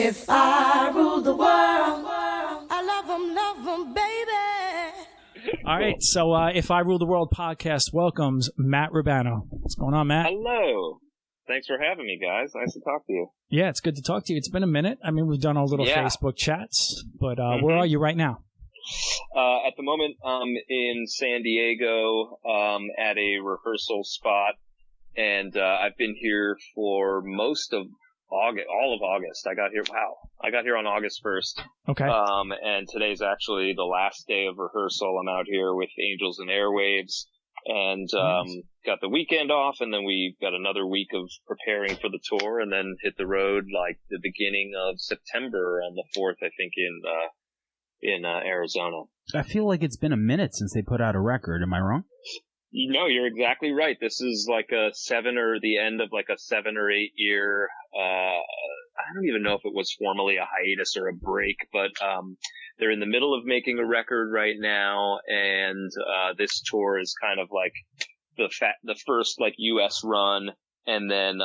If I ruled the world, I love them, baby. All right, so If I Rule the World podcast welcomes Matt Rubano. What's going on, Matt? Hello. Thanks for having me, guys. Nice to talk to you. Yeah, it's good to talk to you. It's been a minute. I mean, we've done our little Facebook chats, but where are you right now? At the moment, I'm in San Diego at a rehearsal spot, and I've been here for most of August, all of August. I got here on August 1st. Okay. And today's actually the last day of rehearsal. I'm out here with Angels and Airwaves, and got the weekend off, and then we got another week of preparing for the tour, and then hit the road like the beginning of September on the 4th, I think, in Arizona. I feel like it's been a minute since they put out a record. Am I wrong? No, you're exactly right. This is like the end of like a 7 or 8 year, I don't even know if it was formally a hiatus or a break, but, they're in the middle of making a record right now. And, this tour is kind of like the first like US run. And then,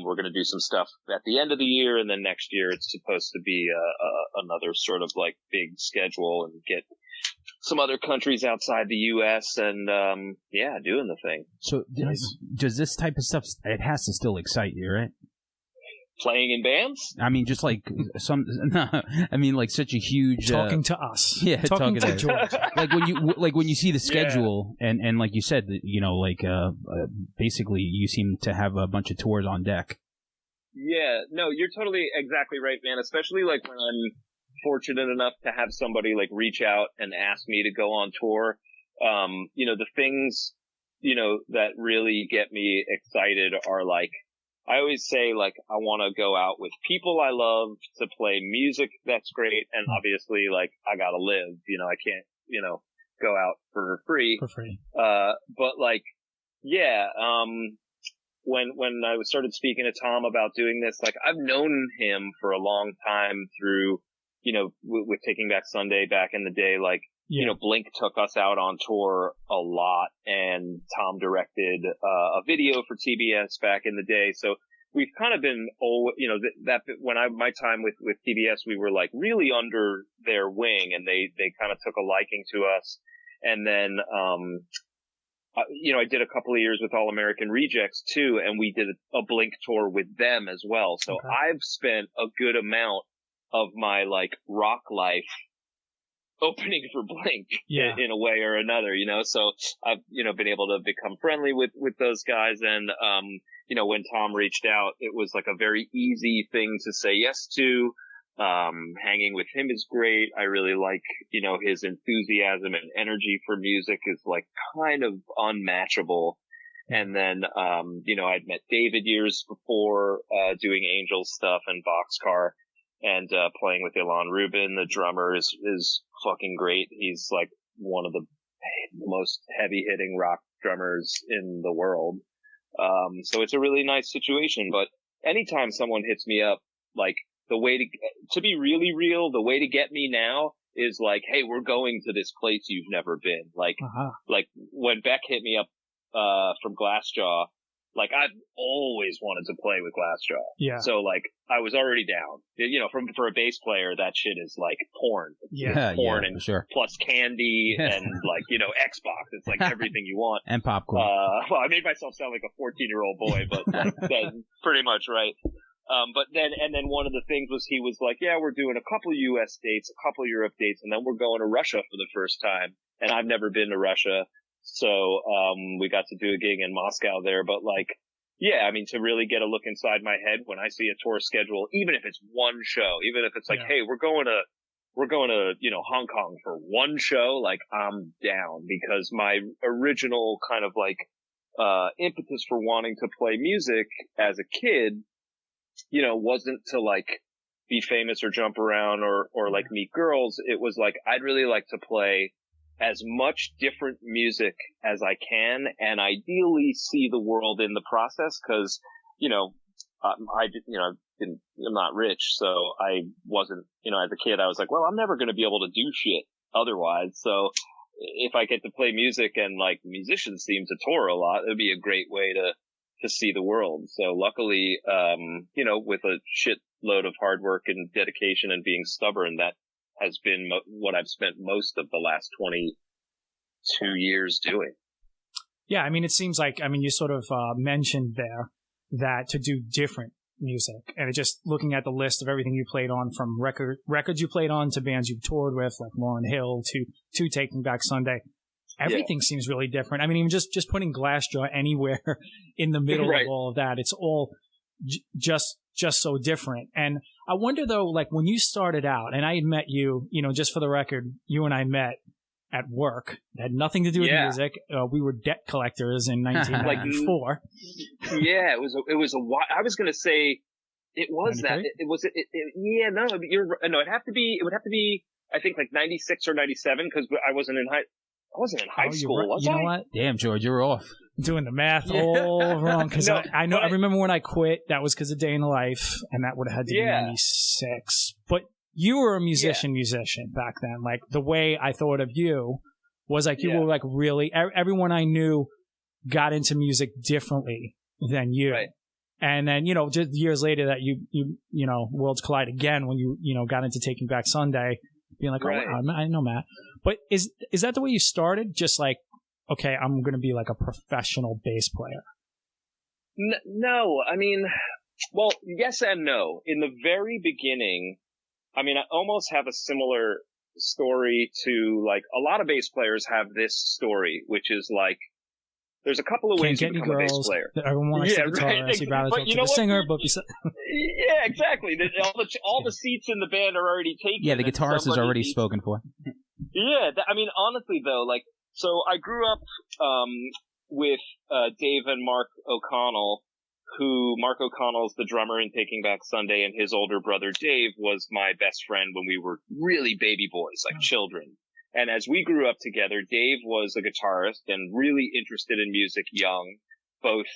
we're going to do some stuff at the end of the year. And then next year it's supposed to be, another sort of like big schedule and get some other countries outside the U.S. and, doing the thing. So does this type of stuff, it has to still excite you, right? Playing in bands? I mean, just like like such a huge... Talking to us. Yeah, talking to George. Like when you see the schedule and like you said, basically you seem to have a bunch of tours on deck. Yeah, no, you're totally exactly right, man. Especially like when I'm fortunate enough to have somebody like reach out and ask me to go on tour. The things, that really get me excited are like, I always say like, I want to go out with people I love to play music that's great. And obviously like, I gotta live, I can't, go out for free. But like, yeah, when I started speaking to Tom about doing this, like I've known him for a long time through, with Taking Back Sunday back in the day, like, Blink took us out on tour a lot, and Tom directed a video for TBS back in the day. So we've kind of been, my time with TBS, we were like really under their wing, and they kind of took a liking to us. And then, I did a couple of years with All American Rejects too, and we did a Blink tour with them as well. So okay. I've spent a good amount of my like rock life opening for Blink in a way or another, so I've, been able to become friendly with those guys. And, when Tom reached out, it was like a very easy thing to say yes to. Hanging with him is great. I really like, his enthusiasm and energy for music is like kind of unmatchable. And then, I'd met David years before, doing Angels stuff and Boxcar. And, playing with Ilan Rubin, the drummer, is fucking great. He's like one of the most heavy hitting rock drummers in the world. So it's a really nice situation. But anytime someone hits me up, like the way to be really real, the way to get me now is like, hey, we're going to this place you've never been. Like, like when Beck hit me up, from Glassjaw, like I've always wanted to play with Glassjaw. Yeah. So like I was already down. For a bass player, that shit is like porn. Yeah. Porn and sure. plus candy and like, Xbox. It's like everything you want. And popcorn. Well, I made myself sound like a 14-year-old boy, but like, that's pretty much right. But then one of the things was he was like, yeah, we're doing a couple US dates, a couple Europe dates, and then we're going to Russia for the first time. And I've never been to Russia. So, we got to do a gig in Moscow there, but like, yeah, I mean, to really get a look inside my head when I see a tour schedule, even if it's one show, even if it's like, hey, we're going to, Hong Kong for one show, like I'm down, because my original kind of like, impetus for wanting to play music as a kid, wasn't to like be famous or jump around or like meet girls. It was like, I'd really like to play as much different music as I can, and ideally see the world in the process. Cause, I'm not rich, so I wasn't, as a kid, I was like, well, I'm never going to be able to do shit otherwise. So if I get to play music, and like musicians seem to tour a lot, it'd be a great way to to see the world. So luckily, with a shitload of hard work and dedication and being stubborn, that has been what I've spent most of the last 22 years doing. Yeah, I mean, it seems like, you sort of mentioned there that to do different music, and it just looking at the list of everything you played on, from records you played on to bands you've toured with, like Lauryn Hill, to Taking Back Sunday, everything seems really different. I mean, even just putting Glassjaw anywhere in the middle of all of that, it's all just so different. And I wonder though, like when you started out, and I had met you, just for the record, you and I met at work. It had nothing to do with music. We were debt collectors in 1994. Yeah, it was a while. I was going to say it was 93? That. It was. Yeah, no, no. It would have to be. I think like 96 or 97 because I wasn't in high school. Right. Was you I? know what? Damn, George, you're off. Doing the math all wrong. Because I know. I remember when I quit. That was because of Day in the Life, and that would have had to be 96. But you were a musician back then. Like the way I thought of you was like you were like really. Everyone I knew got into music differently than you. Right. And then just years later that you worlds collide again when you got into Taking Back Sunday, being like, I know Matt. But is that the way you started? Just like, okay, I'm going to be like a professional bass player. No, I mean, well, yes and no. In the very beginning, I mean, I almost have a similar story to like a lot of bass players have this story, which is like, there's a couple of ways to become a bass player. Everyone wants to guitarist. You'd rather talk to the singer, but yeah, exactly. All the seats in the band are already taken. Yeah, the guitarist is already spoken for. Yeah, I mean, honestly though, like, so I grew up with Dave and Mark O'Connell, Mark O'Connell's the drummer in Taking Back Sunday, and his older brother Dave was my best friend when we were really baby boys, like children. And as we grew up together, Dave was a guitarist and really interested in music young, both,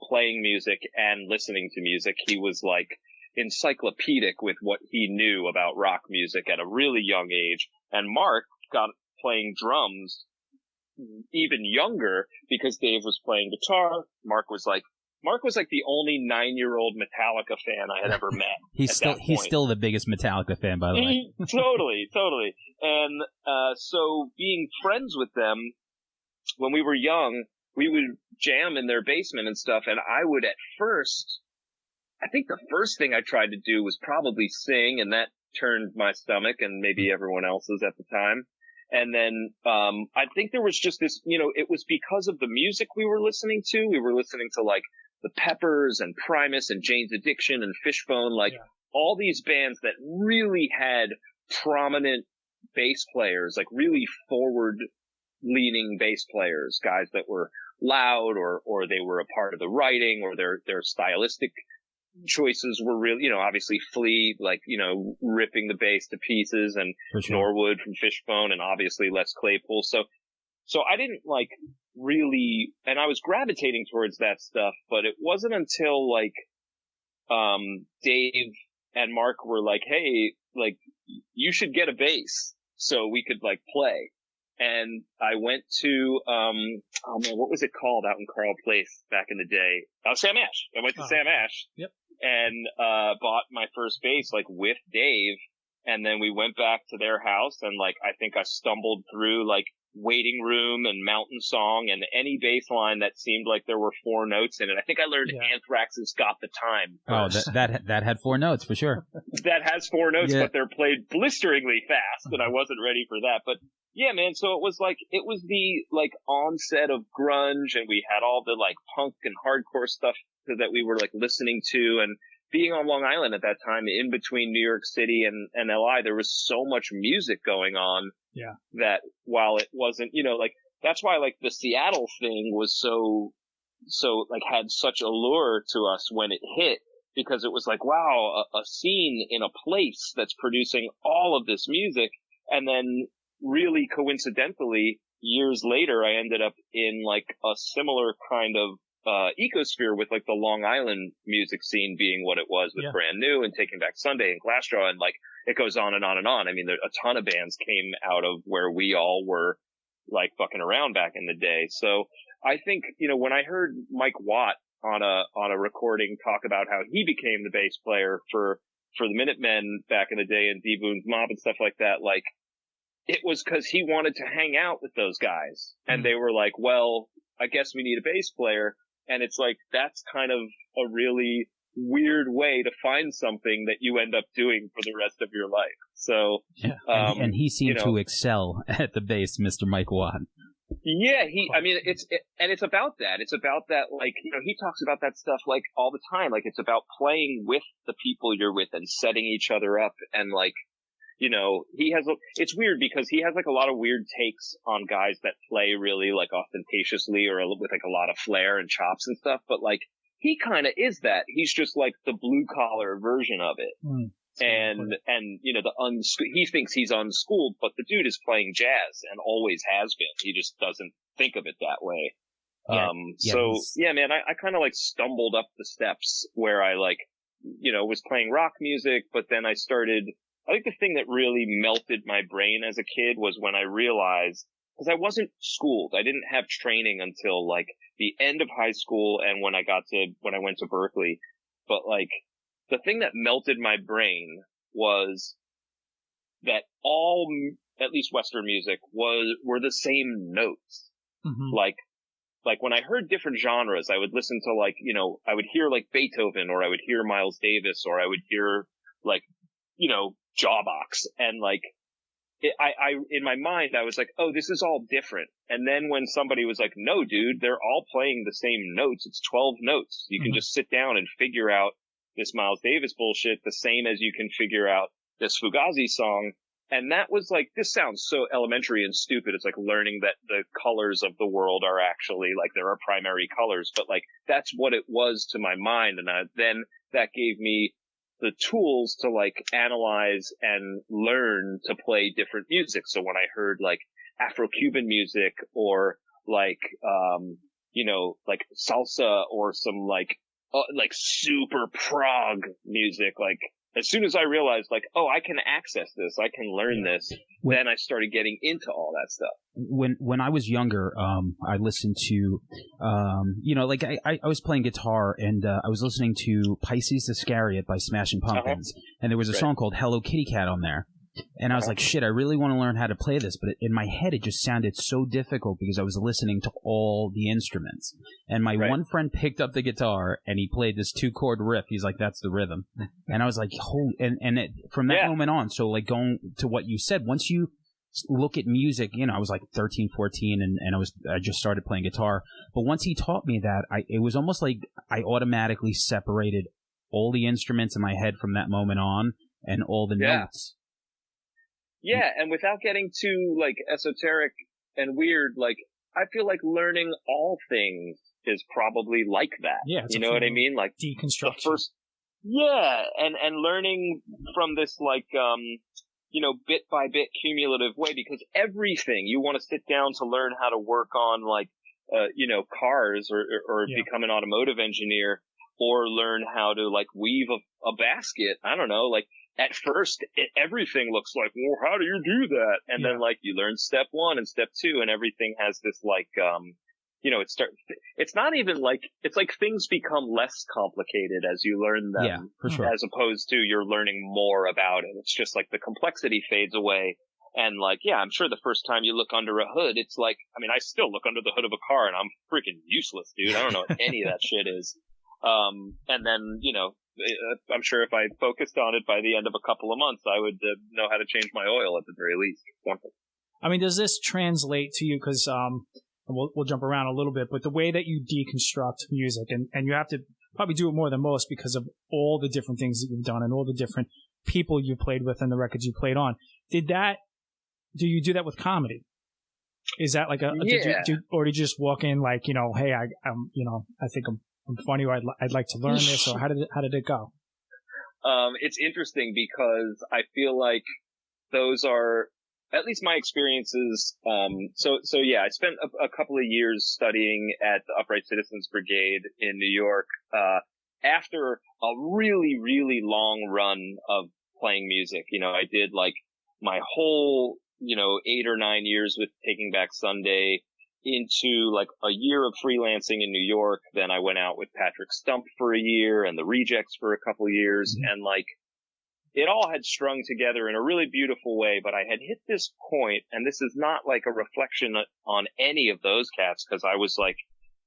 playing music and listening to music. He was like encyclopedic with what he knew about rock music at a really young age. And Mark got playing drums even younger because Dave was playing guitar. Mark was like the only 9-year-old Metallica fan I had ever met. He's still the biggest Metallica fan, by the way. Totally. And so being friends with them when we were young, we would jam in their basement and stuff. And I would I think the first thing I tried to do was probably sing, and that turned my stomach and maybe everyone else's at the time. And then, I think there was just this, it was because of the music we were listening to. We were listening to like the Peppers and Primus and Jane's Addiction and Fishbone, all these bands that really had prominent bass players, like really forward leaning bass players, guys that were loud or they were a part of the writing or their stylistic choices were really, obviously Flea, like, ripping the bass to pieces, and Norwood from Fishbone, and obviously Les Claypool. So I didn't like really, and I was gravitating towards that stuff, but it wasn't until like, Dave and Mark were like, hey, like, you should get a bass so we could like play. And I went to, what was it called out in Carl Place back in the day? Sam Ash. I went to Sam Ash. Yep. And, bought my first bass, like, with Dave. And then we went back to their house, and, like, I think I stumbled through, like, Waiting Room and Mountain Song and any bass line that seemed like there were 4 notes in it. I think I learned Anthrax's Got the Time first. Oh, that had 4 notes, for sure. That has 4 notes, but they're played blisteringly fast, and I wasn't ready for that. But, yeah, man, so it was the, like, onset of grunge, and we had all the, like, punk and hardcore stuff that we were like listening to, and being on Long Island at that time in between New York City and LI, there was so much music going on that while it wasn't, like, that's why like the Seattle thing was so like had such allure to us when it hit, because it was like, wow, a scene in a place that's producing all of this music. And then really coincidentally, years later, I ended up in like a similar kind of ecosphere with like the Long Island music scene being what it was with Brand New and Taking Back Sunday and Glassjaw, and like it goes on and on and on. I mean, there a ton of bands came out of where we all were like fucking around back in the day. So I think, when I heard Mike Watt on a recording talk about how he became the bass player for the Minutemen back in the day and D Boon's Mob and stuff like that. Like, it was because he wanted to hang out with those guys, and they were like, well, I guess we need a bass player. And it's like, that's kind of a really weird way to find something that you end up doing for the rest of your life. So, yeah. And he seemed to excel at the bass, Mr. Mike Watt. Yeah, it's about that. It's about that, like, he talks about that stuff, like, all the time. Like, it's about playing with the people you're with and setting each other up. And, like, it's weird because he has, like, a lot of weird takes on guys that play really, like, ostentatiously or with, like, a lot of flair and chops and stuff. But, like, he kind of is that. He's just, like, the blue-collar version of it. And he thinks he's unschooled, but the dude is playing jazz and always has been. He just doesn't think of it that way. Man, I kind of like stumbled up the steps where I was playing rock music, but then I think the thing that really melted my brain as a kid was when I realized, because I wasn't schooled. I didn't have training until like the end of high school and when I went to Berkeley. But like, the thing that melted my brain was that all, at least Western music, were the same notes. Mm-hmm. Like when I heard different genres, I would listen to I would hear like Beethoven, or I would hear Miles Davis, or I would hear like, Jawbox, and like, I in my mind, I was like, oh, this is all different. And then when somebody was like, no, dude, they're all playing the same notes. It's 12 notes. You can just sit down and figure out this Miles Davis bullshit the same as you can figure out this Fugazi song. And that was like, this sounds so elementary and stupid. It's like learning that the colors of the world are actually like, there are primary colors, but like, that's what it was to my mind. And then that gave me the tools to like analyze and learn to play different music. So when I heard like Afro-Cuban music or like, like salsa or some like super prog music, like as soon as I realized like, oh, I can access this, I can learn this, then I started getting into all that stuff. When I was younger, I listened to, I was playing guitar and I was listening to Pisces Iscariot by Smashing Pumpkins, and there was a song called Hello Kitty Cat on there. And I was like, shit, I really want to learn how to play this. But in my head, it just sounded so difficult because I was listening to all the instruments. And my one friend picked up the guitar and he played this 2-chord riff. He's like, that's the rhythm. And I was like, from that moment on, so like going to what you said, once you look at music, I was like 13, 14 and I just started playing guitar. But once he taught me that, it was almost like I automatically separated all the instruments in my head from that moment on and all the notes. Yeah, and without getting too, like, esoteric and weird, like, I feel like learning all things is probably like that. Yeah, you know what I mean? Like, deconstruction. And learning from this, like, bit by bit cumulative way, because everything you want to sit down to learn how to work on, like, cars or become an automotive engineer or learn how to, like, weave a basket. I don't know, like, at first, everything looks like, well, how do you do that? And then, like, you learn step 1 and step 2, and everything has this, like, it's not even like, it's like things become less complicated as you learn them. Yeah, for sure. As opposed to you're learning more about it. It's just like the complexity fades away. And, like, yeah, I'm sure the first time you look under a hood, it's like, I mean, I still look under the hood of a car, and I'm freaking useless, dude. I don't know what any of that shit is. And then, I'm sure if I focused on it by the end of a couple of months, I would know how to change my oil at the very least. I mean, does this translate to you? Because we'll jump around a little bit, but the way that you deconstruct music, and you have to probably do it more than most because of all the different things that you've done and all the different people you played with and the records you played on. Do you do that with comedy? Is that like or did you just walk in like, hey, I think I'm funny, or I'd like to learn this, or how did it go? It's interesting because I feel like those are at least my experiences. So yeah, I spent a couple of years studying at the Upright Citizens Brigade in New York, after a really, really long run of playing music. I did like my whole, 8 or 9 years with Taking Back Sunday. into like a year of freelancing in New York. Then I went out with Patrick Stump for a year and the Rejects for a couple of years. And like, it all had strung together in a really beautiful way, but I had hit this point, and this is not like a reflection on any of those cats, because I was like,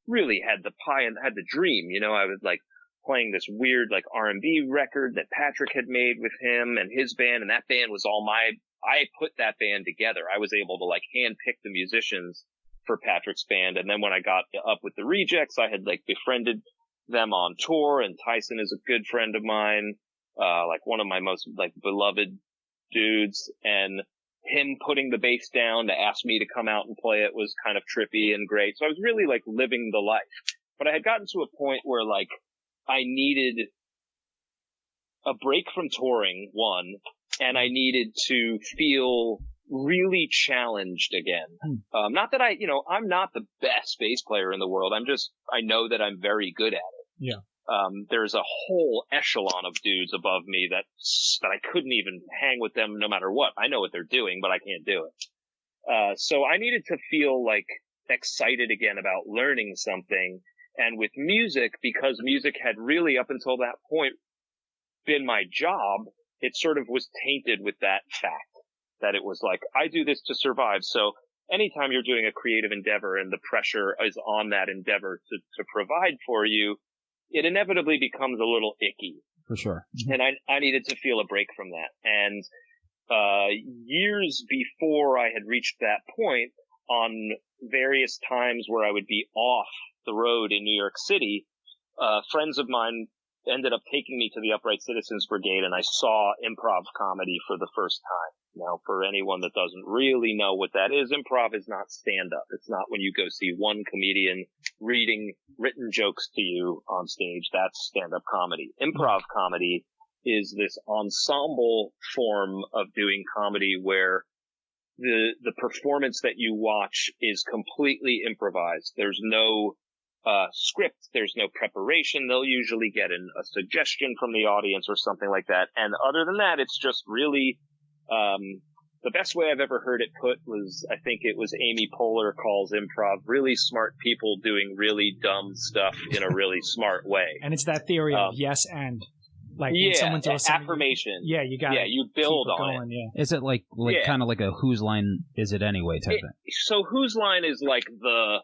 really had the pie and had the dream, you know. I was like playing this weird like R&B record that Patrick had made with him and his band, and that band was all I put that band together. I was able to like handpick the musicians for Patrick's band, and then when I got up with the Rejects, I had like befriended them on tour, and Tyson is a good friend of mine. Like one of my most like beloved dudes, and him putting the bass down to ask me to come out and play it was kind of trippy and great. So I was really like living the life, but I had gotten to a point where like I needed a break from touring, one, and I needed to feel really challenged again. Not that I'm not the best bass player in the world. I know that I'm very good at it. Yeah. There's a whole echelon of dudes above me that I couldn't even hang with them no matter what. I know what they're doing, but I can't do it. So I needed to feel like excited again about learning something. And with music, because music had really up until that point been my job, it sort of was tainted with that fact that it was like, I do this to survive. So anytime you're doing a creative endeavor and the pressure is on that endeavor to provide for you, it inevitably becomes a little icky. For sure. And I needed to feel a break from that. And years before I had reached that point, on various times where I would be off the road in New York City, friends of mine ended up taking me to the Upright Citizens Brigade, and I saw improv comedy for the first time. Now, for anyone that doesn't really know what that is, improv is not stand-up. It's not when you go see one comedian reading written jokes to you on stage. That's stand-up comedy. Improv comedy is this ensemble form of doing comedy where the performance that you watch is completely improvised. There's no script, there's no preparation. They'll usually get a suggestion from the audience or something like that. And other than that, it's just really the best way I've ever heard it put was, I think it was Amy Poehler calls improv really smart people doing really dumb stuff in a really smart way. And it's that theory of yes and. Like when someone throws affirmation. You got you build on going, it. Yeah. Is it like kind of like a whose line is it anyway type thing? So whose line is like the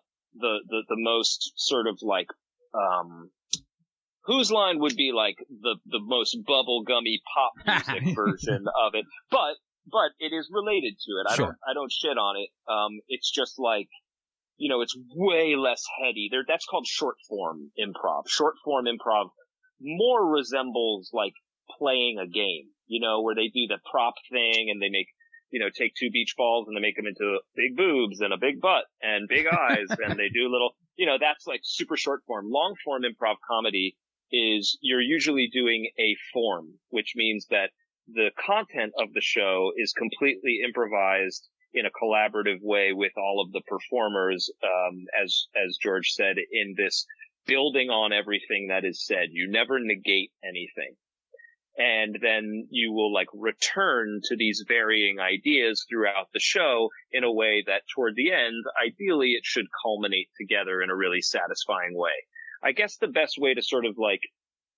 most sort of like whose line would be like the most bubblegummy pop music version of it, but it is related to it. Sure. I don't shit on it. It's just like, you know, it's way less heady. That's called short form improv. Short form improv more resembles like playing a game, you know, where they do the prop thing and they make, you know, take two beach balls and they make them into big boobs and a big butt and big eyes and they do little, you know, that's like super short form. Long form improv comedy is you're usually doing a form, which means that the content of the show is completely improvised in a collaborative way with all of the performers, as George said, in this building on everything that is said. You never negate anything. And then you will like return to these varying ideas throughout the show in a way that toward the end, ideally it should culminate together in a really satisfying way. I guess the best way to sort of like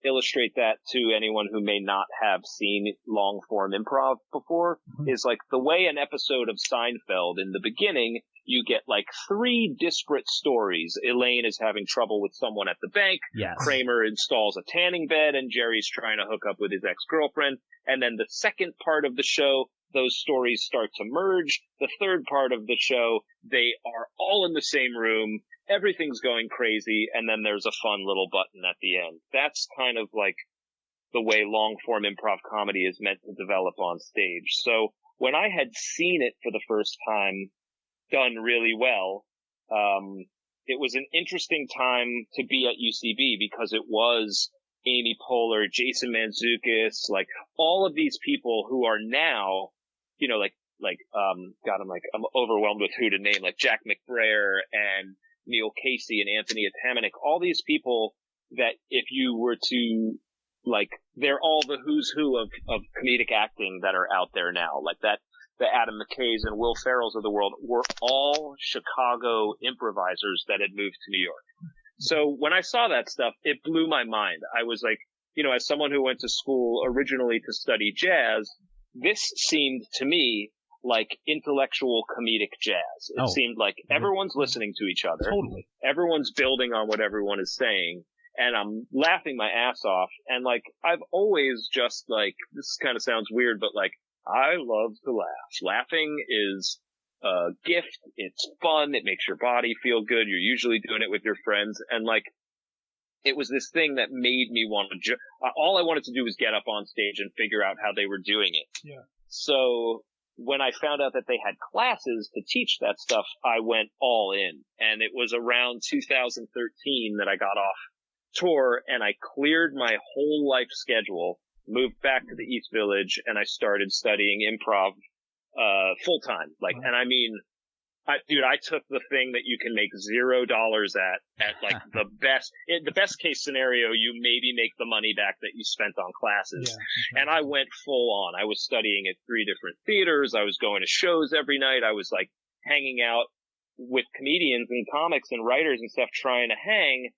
illustrate that to anyone who may not have seen long form improv before is like the way an episode of Seinfeld in the beginning, you get like three disparate stories. Elaine is having trouble with someone at the bank. Yes. Kramer installs a tanning bed and Jerry's trying to hook up with his ex-girlfriend. And then the second part of the show, those stories start to merge. The third part of the show, they are all in the same room. Everything's going crazy. And then there's a fun little button at the end. That's kind of like the way long form improv comedy is meant to develop on stage. So when I had seen it for the first time, done really well. It was an interesting time to be at UCB because it was Amy Poehler, Jason Mantzoukas, like all of these people who are now, you know, I'm overwhelmed with who to name, like Jack McBrayer and Neil Casey and Anthony Atamanuik, all these people that if you were to, like, they're all the who's who of comedic acting that are out there now. Like the Adam McKays and Will Ferrells of the world were all Chicago improvisers that had moved to New York. So when I saw that stuff, it blew my mind. I was like, you know, as someone who went to school originally to study jazz, this seemed to me like intellectual comedic jazz. It seemed like everyone's listening to each other. Totally. Everyone's building on what everyone is saying. And I'm laughing my ass off. And like, I've always just like, this kind of sounds weird, but like, I love to laugh. Laughing is a gift. It's fun. It makes your body feel good. You're usually doing it with your friends. And like, it was this thing that made me want to, all I wanted to do was get up on stage and figure out how they were doing it. Yeah. So when I found out that they had classes to teach that stuff, I went all in. And it was around 2013 that I got off tour and I cleared my whole life schedule, moved back to the East Village, and I started studying improv, full time. Like, and I mean, I took the thing that you can make $0 at like the best case scenario, you maybe make the money back that you spent on classes. Yeah. And I went full on. I was studying at 3 different theaters. I was going to shows every night. I was like hanging out with comedians and comics and writers and stuff, trying to hang.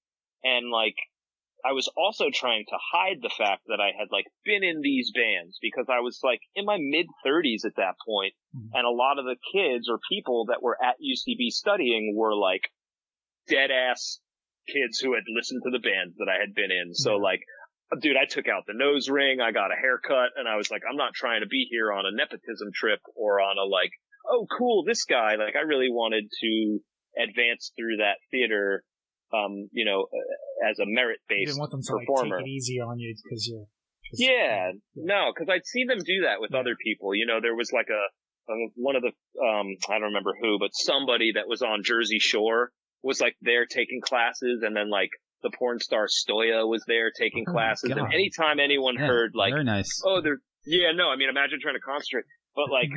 And like, I was also trying to hide the fact that I had like been in these bands, because I was like in my mid 30s at that point, and a lot of the kids or people that were at UCB studying were like dead ass kids who had listened to the bands that I had been in. So like, dude, I took out the nose ring, I got a haircut, and I was like, I'm not trying to be here on a nepotism trip or on a like, oh cool, this guy. Like, I really wanted to advance through that theater, you know, as a merit-based performer. Like, take it easy on you because you're. No, because I'd seen them do that with other people. You know, there was like one of the, I don't remember who, but somebody that was on Jersey Shore was like there taking classes, and then like the porn star Stoya was there taking classes. God. And anytime anyone heard like, very nice. Oh, I mean, imagine trying to concentrate, but like.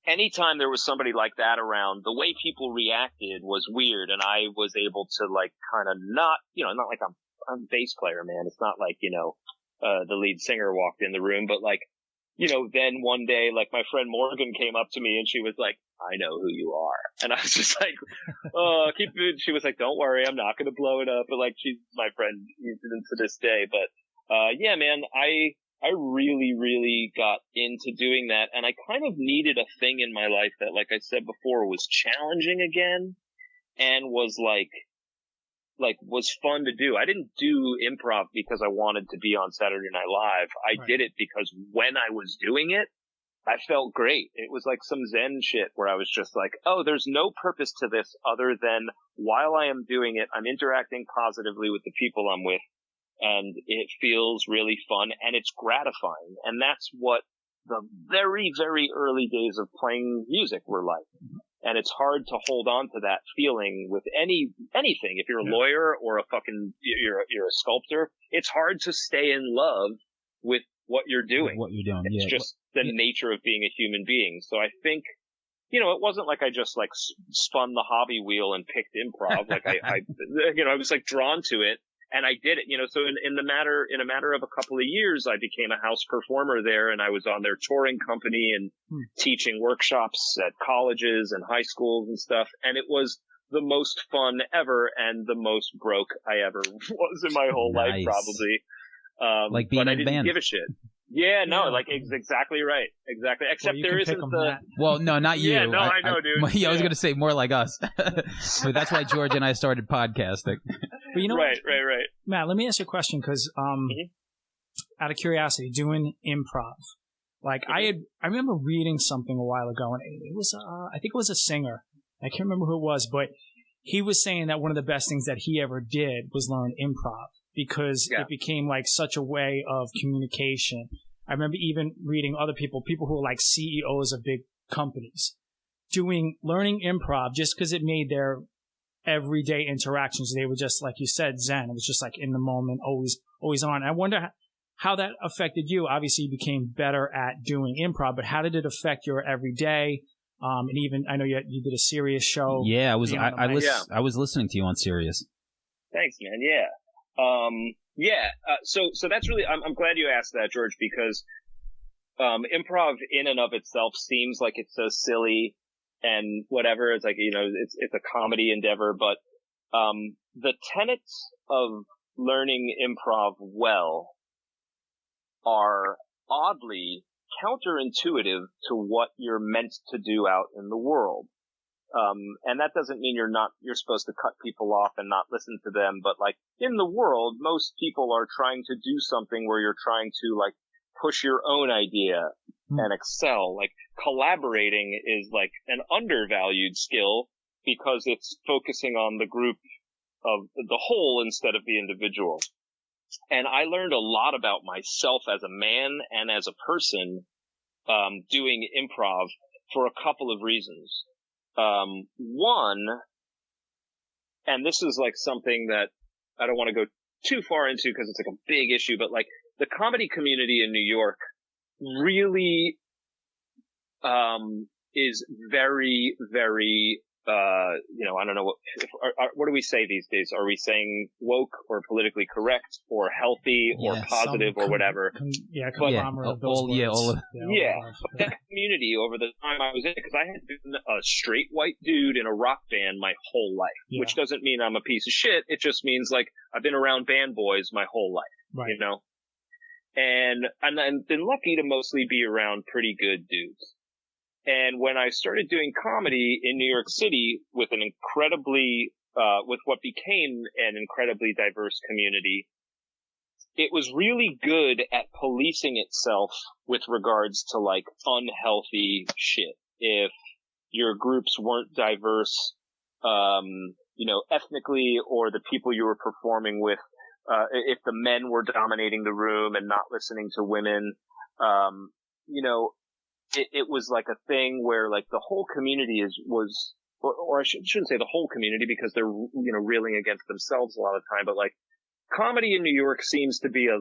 Anytime there was somebody like that around, the way people reacted was weird, and I was able to like kind of not like I'm a bass player, man. It's not like, you know, the lead singer walked in the room, but like, you know, then one day, like my friend Morgan came up to me and she was like, I know who you are. And I was just like, she was like, don't worry, I'm not going to blow it up. But like, she's my friend even to this day. But, yeah, man, I really, really got into doing that, and I kind of needed a thing in my life that, like I said before, was challenging again, and was like was fun to do. I didn't do improv because I wanted to be on Saturday Night Live. I did it because when I was doing it, I felt great. It was like some Zen shit where I was just like, oh, there's no purpose to this other than while I am doing it, I'm interacting positively with the people I'm with. And it feels really fun, and it's gratifying. And that's what the very, very early days of playing music were like. And it's hard to hold on to that feeling with anything. If you're a lawyer or you're a sculptor, it's hard to stay in love with what you're doing. It's just the nature of being a human being. So I think, you know, it wasn't like I just like spun the hobby wheel and picked improv. Like I was like drawn to it. And I did it, you know, so in a matter of a couple of years, I became a house performer there, and I was on their touring company and teaching workshops at colleges and high schools and stuff. And it was the most fun ever and the most broke I ever was in my whole life, probably. Like being but I in a didn't band. give a shit. Yeah, no, like exactly right. Exactly. Except there isn't the. Well, no, not you. Yeah, no, I know, dude. Yeah, I was going to say more like us. But that's why George and I started podcasting. But you know, right. Matt, let me ask you a question, because out of curiosity, doing improv, like I remember reading something a while ago, and it was I think it was a singer. I can't remember who it was, but he was saying that one of the best things that he ever did was learn improv, because it became like such a way of communication. I remember even reading other people who were like CEOs of big companies learning improv just because it made their everyday interactions. They were just, like you said, Zen. It was just like in the moment, always on. I wonder how that affected you. Obviously, you became better at doing improv, but how did it affect your everyday? And even, I know you did a Sirius show. Yeah, I was listening to you on Sirius. Thanks, man. Yeah. So that's really, I'm glad you asked that, George, because, improv in and of itself seems like it's so silly and whatever. It's like, it's a comedy endeavor, but, the tenets of learning improv well are oddly counterintuitive to what you're meant to do out in the world. And that doesn't mean you're supposed to cut people off and not listen to them, but like in the world, most people are trying to do something where you're trying to like push your own idea and excel. Like collaborating is like an undervalued skill because it's focusing on the group of the whole instead of the individual. And I learned a lot about myself as a man and as a person, doing improv for a couple of reasons. One, and this is like something that I don't want to go too far into because it's like a big issue, but like the comedy community in New York really, is very, very, I don't know what do we say these days? Are we saying woke or politically correct or healthy or positive or whatever? Conglomerate of those words. But that community over the time I was in it, because I had been a straight white dude in a rock band my whole life, which doesn't mean I'm a piece of shit. It just means like I've been around band boys my whole life, and I've been lucky to mostly be around pretty good dudes. And when I started doing comedy in New York City with with what became an incredibly diverse community, it was really good at policing itself with regards to like unhealthy shit. If your groups weren't diverse, ethnically, or the people you were performing with, if the men were dominating the room and not listening to women, it was like a thing where like the whole community or I shouldn't say the whole community because they're, reeling against themselves a lot of the time, but like comedy in New York seems to be a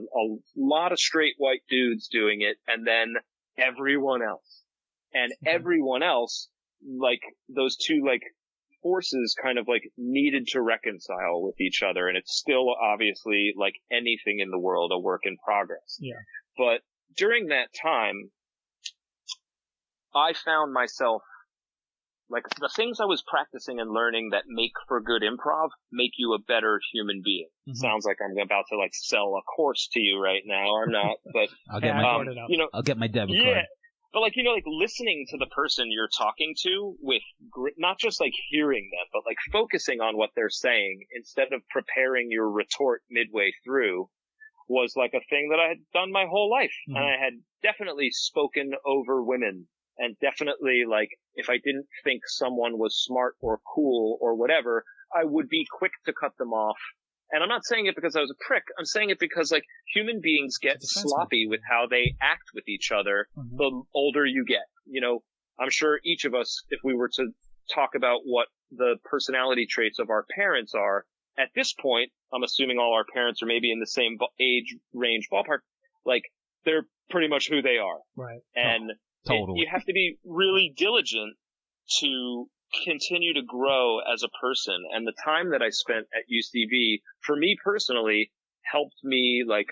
lot of straight white dudes doing it and then everyone else. And everyone else, like those two like forces kind of like needed to reconcile with each other. And it's still obviously like anything in the world, a work in progress. Yeah. But during that time, I found myself, like, the things I was practicing and learning that make for good improv make you a better human being. Mm-hmm. Sounds like I'm about to, like, sell a course to you right now. I'm not, but... I'll get my debit card. But, like, listening to the person you're talking to with, not just, like, hearing them, but, like, focusing on what they're saying instead of preparing your retort midway through was, like, a thing that I had done my whole life. Mm-hmm. And I had definitely spoken over women. And definitely, like, if I didn't think someone was smart or cool or whatever, I would be quick to cut them off. And I'm not saying it because I was a prick. I'm saying it because, like, human beings get sloppy with how they act with each other the older you get. I'm sure each of us, if we were to talk about what the personality traits of our parents are, at this point, I'm assuming all our parents are maybe in the same age range ballpark, like, they're pretty much who they are. Right. And... Totally. You have to be really diligent to continue to grow as a person. And the time that I spent at UCB, for me personally, helped me, like,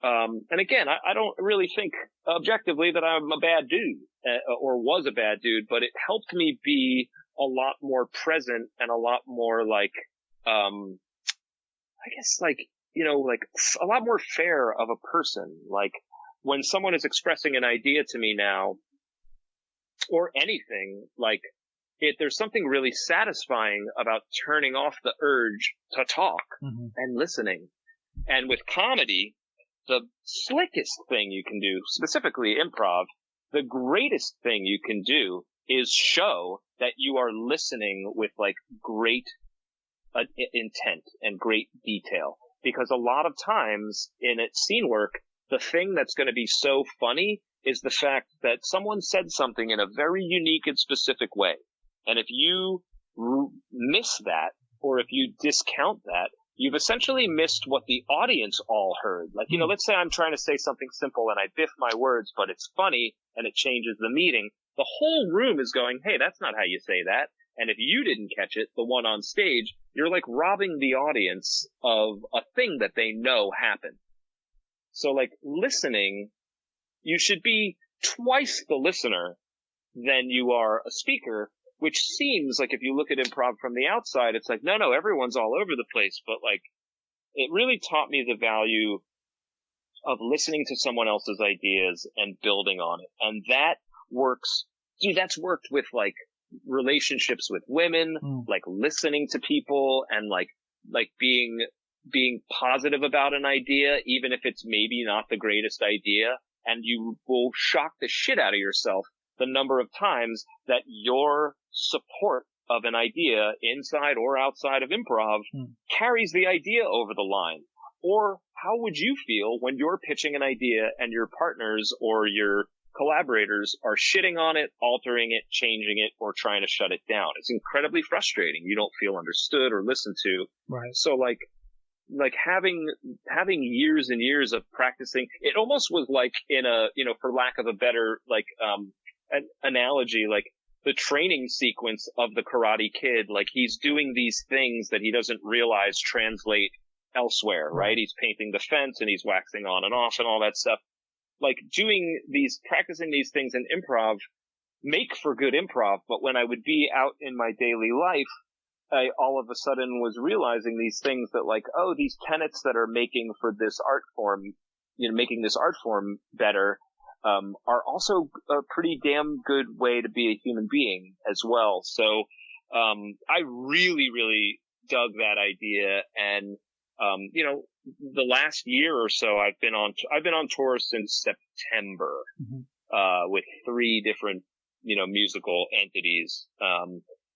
and again, I don't really think objectively that I'm a bad dude, or was a bad dude, but it helped me be a lot more present and a lot more, like, I guess, like, like, a lot more fair of a person. Like, when someone is expressing an idea to me now, or anything, like, there's something really satisfying about turning off the urge to talk and listening. And with comedy, the slickest thing you can do, specifically improv, the greatest thing you can do is show that you are listening with, like, great intent and great detail. Because a lot of times in scene work, the thing that's going to be so funny is the fact that someone said something in a very unique and specific way. And if you miss that, or if you discount that, you've essentially missed what the audience all heard. Like, let's say I'm trying to say something simple and I biff my words, but it's funny and it changes the meaning. The whole room is going, hey, that's not how you say that. And if you didn't catch it, the one on stage, you're like robbing the audience of a thing that they know happened. So, like, listening you should be twice the listener than you are a speaker, which seems like if you look at improv from the outside, it's like, no, everyone's all over the place. But like, it really taught me the value of listening to someone else's ideas and building on it. And that works. That's worked with like relationships with women, like listening to people and like being positive about an idea, even if it's maybe not the greatest idea. And you will shock the shit out of yourself the number of times that your support of an idea inside or outside of improv carries the idea over the line. Or how would you feel when you're pitching an idea and your partners or your collaborators are shitting on it, altering it, changing it, or trying to shut it down? It's incredibly frustrating. You don't feel understood or listened to. Right. So like having years and years of practicing, it almost was like in a, for lack of a better, an analogy, like the training sequence of the Karate Kid, like he's doing these things that he doesn't realize translate elsewhere, right? He's painting the fence and he's waxing on and off and all that stuff. Like practicing these things in improv make for good improv. But when I would be out in my daily life, I all of a sudden was realizing these things that like, oh, these tenets that are making for this art form, making this art form better, are also a pretty damn good way to be a human being as well. So, I really, really dug that idea. And, the last year or so I've been on tour since September, with 3 different, musical entities.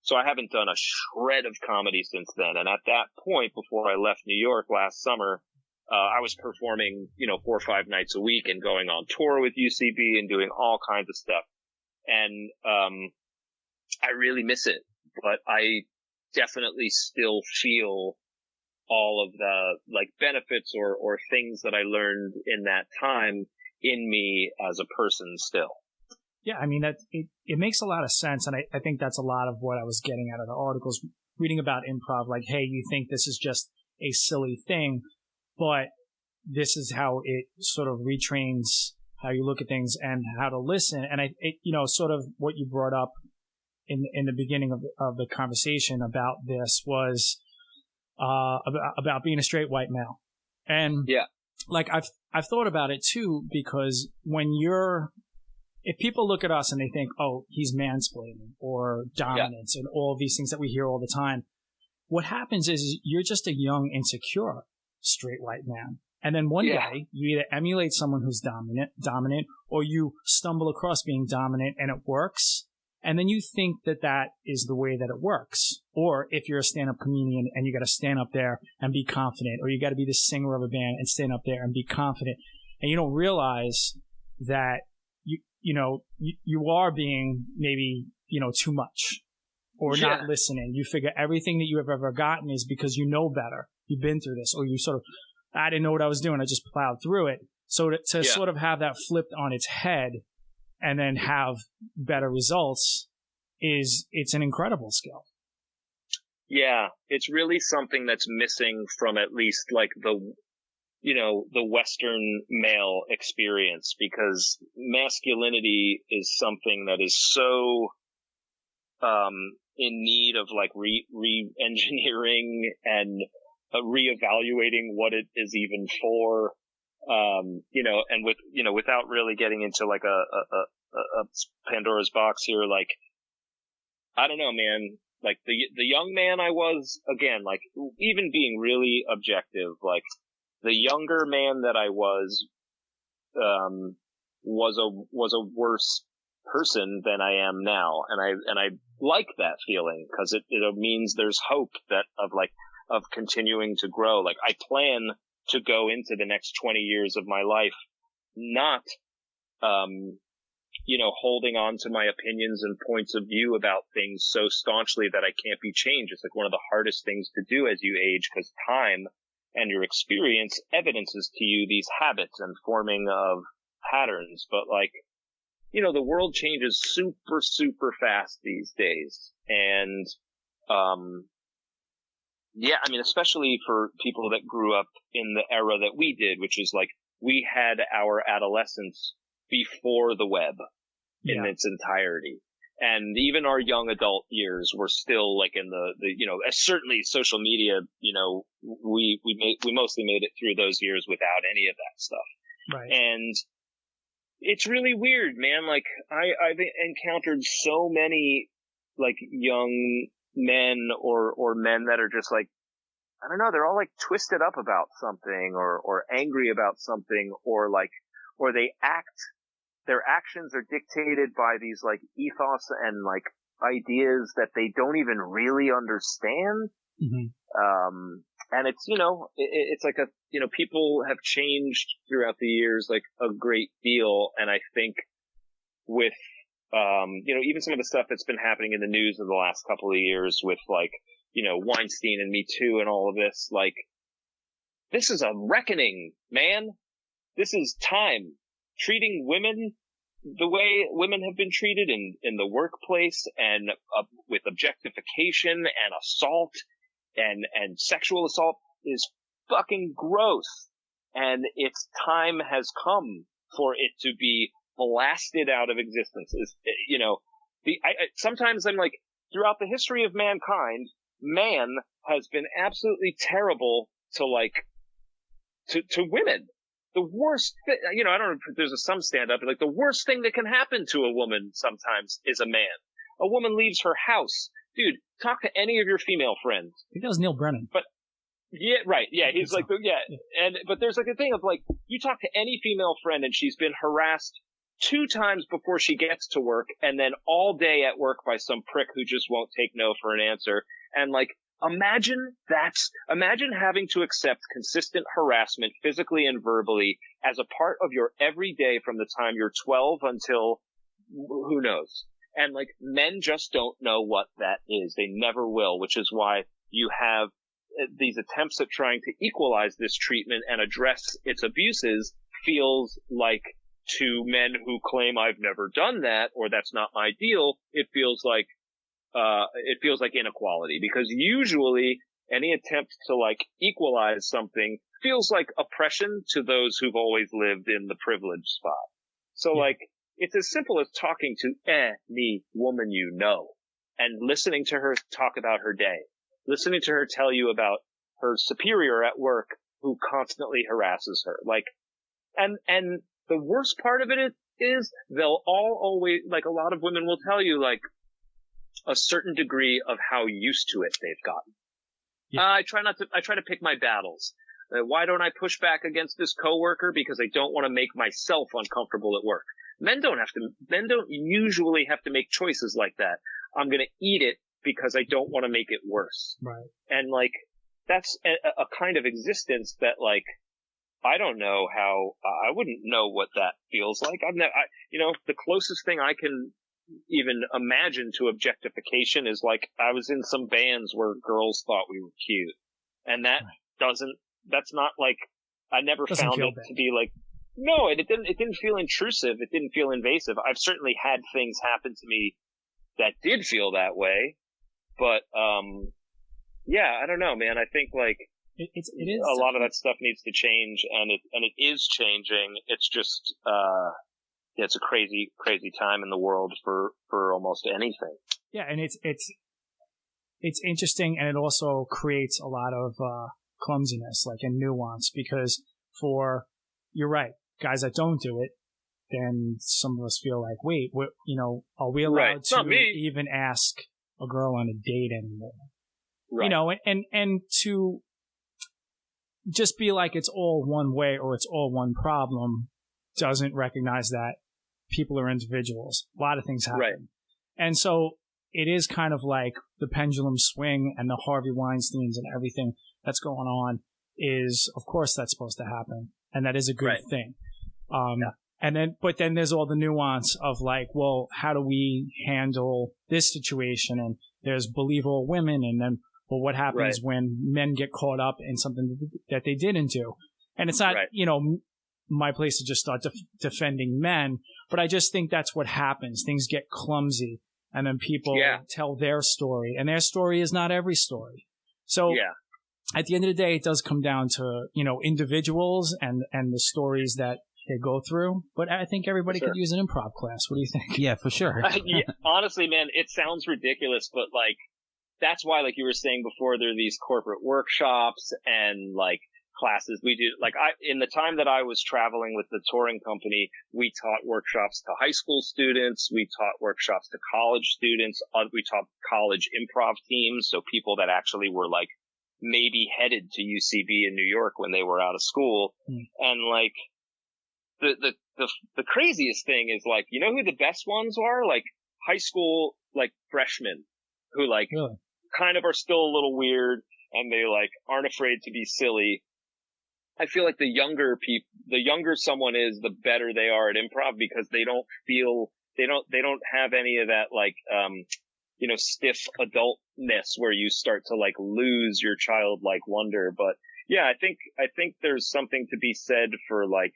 So I haven't done a shred of comedy since then. And at that point, before I left New York last summer, I was performing, 4 or 5 nights a week and going on tour with UCB and doing all kinds of stuff. And, I really miss it, but I definitely still feel all of the like benefits or things that I learned in that time in me as a person still. Yeah, I mean, it makes a lot of sense. And I think that's a lot of what I was getting out of the articles, reading about improv, like, hey, you think this is just a silly thing, but this is how it sort of retrains how you look at things and how to listen. And sort of what you brought up in the beginning of the conversation about this was about being a straight white male. And like I've thought about it too, because if people look at us and they think, oh, he's mansplaining or dominance and all of these things that we hear all the time, what happens is you're just a young, insecure straight white man. And then one day you either emulate someone who's dominant, or you stumble across being dominant and it works. And then you think that is the way that it works. Or if you're a stand-up comedian and you got to stand up there and be confident, or you got to be the singer of a band and stand up there and be confident, and you don't realize that you are being maybe, too much or not listening. You figure everything that you have ever gotten is because you know better. You've been through this, or you sort of, I didn't know what I was doing. I just plowed through it. So to sort of have that flipped on its head and then have better results it's an incredible skill. Yeah, it's really something that's missing from at least like the Western male experience, because masculinity is something that is so in need of like re-engineering and reevaluating what it is even for. And without really getting into like a Pandora's box here, like, I don't know, man, like the young man I was, again, like even being really objective, like the younger man that I was a worse person than I am now. And I like that feeling, because it means there's hope of continuing to grow. Like I plan to go into the next 20 years of my life not, holding on to my opinions and points of view about things so staunchly that I can't be changed. It's like one of the hardest things to do as you age, because time and your experience evidences to you these habits and forming of patterns. But like, the world changes super, super fast these days. And, especially for people that grew up in the era that we did, which is like, we had our adolescence before the web in Yeah. its entirety. And even our young adult years were still like in the certainly social media, we mostly made it through those years without any of that stuff. Right. And it's really weird, man. Like I've encountered so many like young men or men that are just like, I don't know, they're all like twisted up about something or angry about something or they act, their actions are dictated by these like ethos and like ideas that they don't even really understand. Mm-hmm. And it's, it's like people have changed throughout the years, like a great deal. And I think with, even some of the stuff that's been happening in the news in the last couple of years with like, Weinstein and Me Too and all of this, like, this is a reckoning, man. This is time. Treating women the way women have been treated in the workplace and with objectification and assault and sexual assault is fucking gross. And its time has come for it to be blasted out of existence. Sometimes I'm like, throughout the history of mankind, man has been absolutely terrible to women. The worst thing, I don't know if there's some stand up, but like the worst thing that can happen to a woman sometimes is a man. A woman leaves her house. Dude, talk to any of your female friends. I think that was Neil Brennan. But yeah, right. Yeah. He's like, but there's like a thing of like, you talk to any female friend and she's been harassed 2 times before she gets to work and then all day at work by some prick who just won't take no for an answer. And like, imagine having to accept consistent harassment physically and verbally as a part of your everyday from the time you're 12 until who knows. And like, men just don't know what that is. They never will, which is why you have these attempts at trying to equalize this treatment and address its abuses feels like, to men who claim I've never done that or that's not my deal, it feels like inequality, because usually any attempt to like equalize something feels like oppression to those who've always lived in the privileged spot. So like, it's as simple as talking to any woman and listening to her talk about her day, listening to her tell you about her superior at work who constantly harasses her. Like, and the worst part of it is they'll all always, like, a lot of women will tell you like a certain degree of how used to it they've gotten. Yeah. I try to pick my battles. Why don't I push back against this coworker? Because I don't want to make myself uncomfortable at work. Men don't usually have to make choices like that. I'm going to eat it because I don't want to make it worse. Right. And like, that's a kind of existence that like, I don't know how, I wouldn't know what that feels like. The closest thing I can even imagine to objectification is like, I was in some bands where girls thought we were cute. And that's not like, I never found it to be like, no, it didn't feel intrusive. It didn't feel invasive. I've certainly had things happen to me that did feel that way. But, I don't know, man. I think like, it is a lot of that stuff needs to change, and it is changing. It's just, it's a crazy, crazy time in the world for almost anything. Yeah. And it's interesting, and it also creates a lot of, clumsiness, like, and nuance, because you're right, guys that don't do it, then some of us feel like, wait, are we allowed to even ask a girl on a date anymore? Right. And to just be like it's all one way or it's all one problem doesn't recognize that people are individuals. A lot of things happen. Right. And so it is kind of like the pendulum swing, and the Harvey Weinsteins and everything that's going on is, of course, that's supposed to happen. And that is a good thing. But then there's all the nuance of like, well, how do we handle this situation? And there's believable women, and then, well, what happens when men get caught up in something that they didn't do? And it's not, my place to just start defending men, but I just think that's what happens. Things get clumsy, and then people tell their story, and their story is not every story. So at the end of the day, it does come down to, individuals and the stories that they go through. But I think everybody Sure. could use an improv class. What do you think? Yeah, for sure. Yeah, honestly, man, it sounds ridiculous, but like, that's why, like you were saying before, there are these corporate workshops and like classes we do. Like in the time that I was traveling with the touring company, we taught workshops to high school students. We taught workshops to college students. We taught college improv teams. So people that actually were like maybe headed to UCB in New York when they were out of school. And like the craziest thing is like, you know who the best ones are? Like high school, like freshmen who like Really? kind of are still a little weird and they like aren't afraid to be silly. I feel like the younger someone is, the better they are at improv because they don't have any of that like, stiff adultness where you start to like lose your childlike wonder. But yeah, I think there's something to be said for like,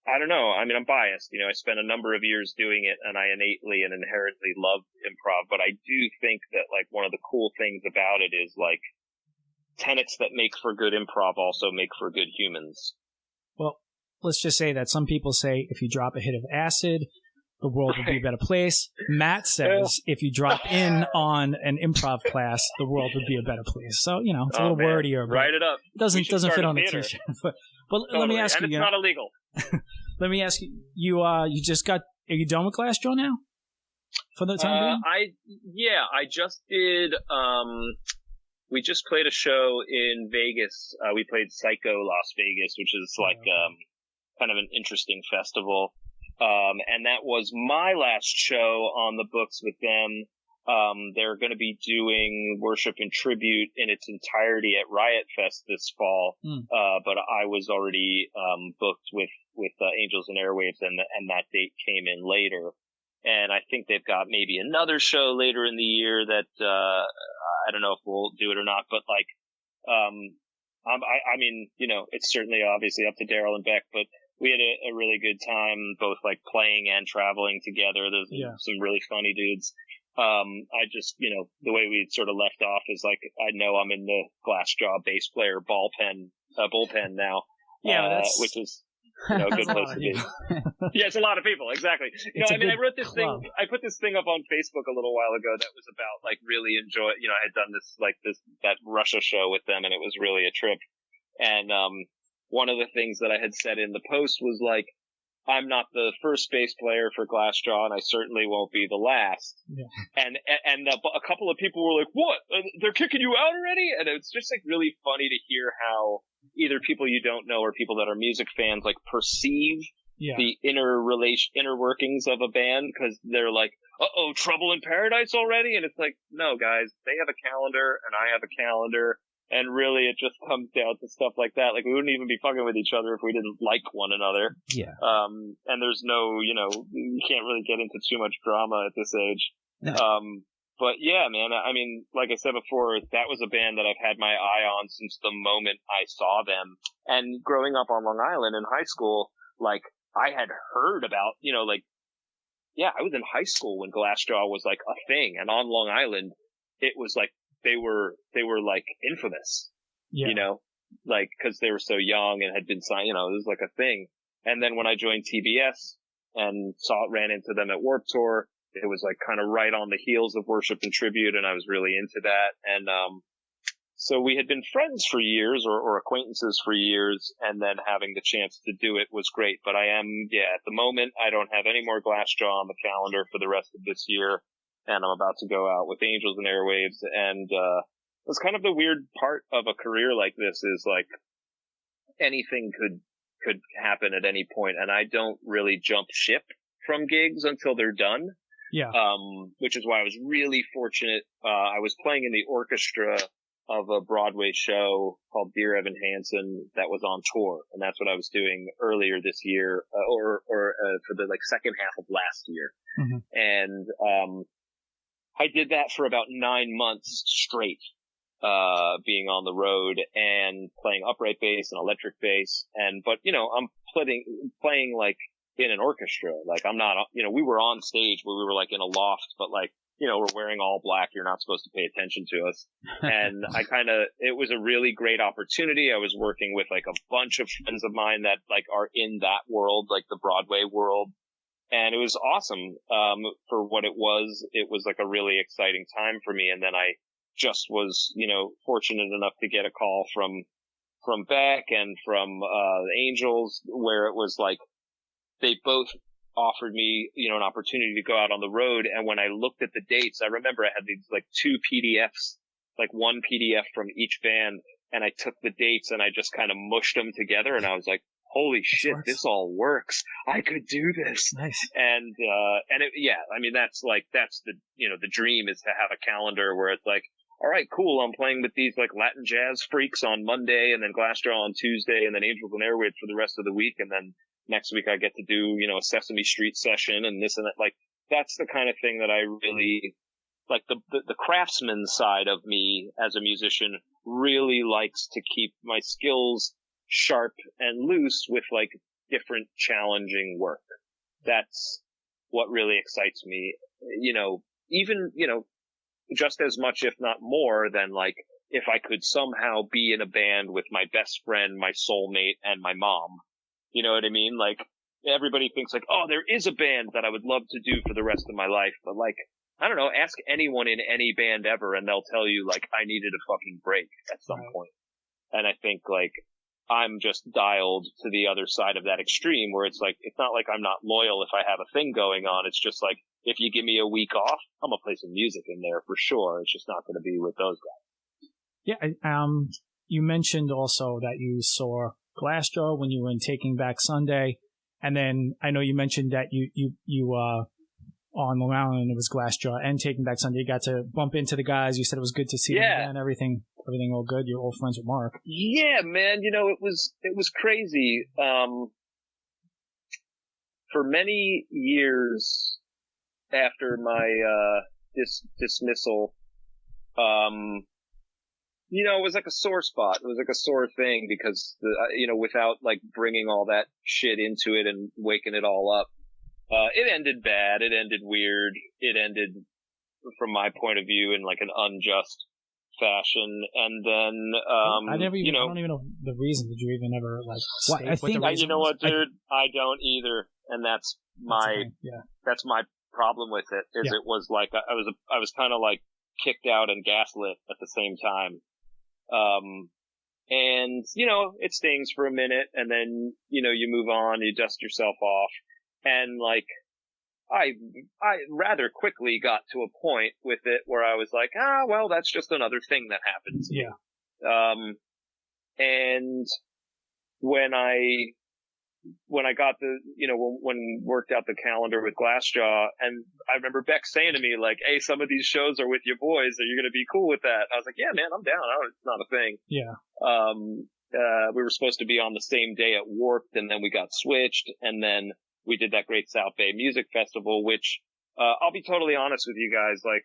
I don't know. I mean, I'm biased. I spent a number of years doing it and I innately and inherently love improv, but I do think that like one of the cool things about it is like tenets that make for good improv also make for good humans. Well, let's just say that some people say if you drop a hit of acid, the world would be a better place. Matt says if you drop in on an improv class, the world would be a better place. So, it's a little wordier. Write it up. Doesn't fit on the t-shirt. But totally. Let me ask you. And it's not illegal. Let me ask you, are you done with Glassjaw now? For the time being? I just did, we just played a show in Vegas. We played Psycho Las Vegas, which is like, kind of an interesting festival. And that was my last show on the books with them. They're going to be doing Worship and Tribute in its entirety at Riot Fest this fall. But I was already, booked with Angels and Airwaves and that date came in later. And I think they've got maybe another show later in the year that, I don't know if we'll do it or not, but like, I mean, it's certainly obviously up to Daryl and Beck, but we had a really good time, both like playing and traveling together. There's some really funny dudes. I just, the way we sort of left off is like, I know I'm in the Glassjaw bass player bullpen now. Which is, a good place to be. Yeah, it's a lot of people. Exactly. I wrote this thing, I put this thing up on Facebook a little while ago that was about like really I had done that Russia show with them and it was really a trip. And, one of the things that I had said in the post was like, I'm not the first bass player for Glassjaw, and I certainly won't be the last. Yeah. And a couple of people were like, "What? They're kicking you out already?" And it's just like really funny to hear how either people you don't know or people that are music fans like perceive the inner workings of a band because they're like, "Uh-oh, Trouble in Paradise already?" And it's like, no, guys, they have a calendar and I have a calendar. And really, it just comes down to stuff like that. Like, we wouldn't even be fucking with each other if we didn't like one another. Yeah. And there's no, you can't really get into too much drama at this age. No. But yeah, man, I mean, like I said before, that was a band that I've had my eye on since the moment I saw them. And growing up on Long Island in high school, like, I had heard about, I was in high school when Glassjaw was like a thing. And on Long Island, it was like, they were like infamous, like, cause they were so young and had been signed, it was like a thing. And then when I joined TBS and ran into them at Warped Tour, it was like kind of right on the heels of Worship and Tribute. And I was really into that. And, so we had been friends for years or acquaintances for years. And then having the chance to do it was great. But at the moment, I don't have any more Glassjaw on the calendar for the rest of this year. And I'm about to go out with Angels and Airwaves. And, it's kind of the weird part of a career like this is like anything could happen at any point. And I don't really jump ship from gigs until they're done. Yeah. Which is why I was really fortunate. I was playing in the orchestra of a Broadway show called Dear Evan Hansen that was on tour. And that's what I was doing earlier this year, or for the like second half of last year. Mm-hmm. And, I did that for about 9 months straight, being on the road and playing upright bass and electric bass. But I'm playing like in an orchestra. Like I'm not, we were on stage where we were like in a loft, but like we're wearing all black. You're not supposed to pay attention to us. And it was a really great opportunity. I was working with like a bunch of friends of mine that like are in that world, like the Broadway world. And it was awesome, for what it was. It was like a really exciting time for me. And then I just was, fortunate enough to get a call from Beck and from, the Angels, where it was like, they both offered me, an opportunity to go out on the road. And when I looked at the dates, I remember I had these like 2 PDFs, like one PDF from each band. And I took the dates and I just kind of mushed them together. And I was like, holy shit, this all works. I could do this. Nice. And that's the, the dream is to have a calendar where it's like, all right, cool. I'm playing with these like Latin jazz freaks on Monday and then Glassjaw on Tuesday and then Angels and Airwaves for the rest of the week. And then next week I get to do, a Sesame Street session and this and that. Like, that's the kind of thing that I really like. The craftsman side of me as a musician really likes to keep my skills sharp and loose with like different challenging work. That's what really excites me, even, just as much, if not more than like, if I could somehow be in a band with my best friend, my soulmate, and my mom. You know what I mean? Like, everybody thinks like, oh, there is a band that I would love to do for the rest of my life. But like, I don't know, ask anyone in any band ever and they'll tell you like, I needed a fucking break at some point. And I think like, I'm just dialed to the other side of that extreme where it's like, it's not like I'm not loyal if I have a thing going on. It's just like, if you give me a week off, I'm going to play some music in there for sure. It's just not going to be with those guys. Yeah. You mentioned also that you saw Glassjaw when you were in Taking Back Sunday. And then I know you mentioned that you on Long Island, it was Glassjaw and Taking Back Sunday. You got to bump into the guys. You said it was good to see them again. Everything all good. You're old friends with Mark. Yeah, man. It was crazy. For many years after my, dismissal, it was like a sore spot. It was like a sore thing because without like bringing all that shit into it and waking it all up, it ended bad. It ended weird. It ended, from my point of view, in like an unjust fashion. And then, I don't even know the reason. Did you even ever like state what the reason you know what, dude? I don't either. And that's my problem with it, is it was like, I was kind of like kicked out and gaslit at the same time. And, it stings for a minute and then, you move on, you dust yourself off. And like, I rather quickly got to a point with it where I was like, well, that's just another thing that happens. Yeah. And when I got when we worked out the calendar with Glassjaw, and I remember Beck saying to me like, hey, some of these shows are with your boys. Are you going to be cool with that? I was like, yeah, man, I'm down. It's not a thing. Yeah. We were supposed to be on the same day at Warped, and then we got switched, and then we did that great South Bay Music Festival, which, I'll be totally honest with you guys, like,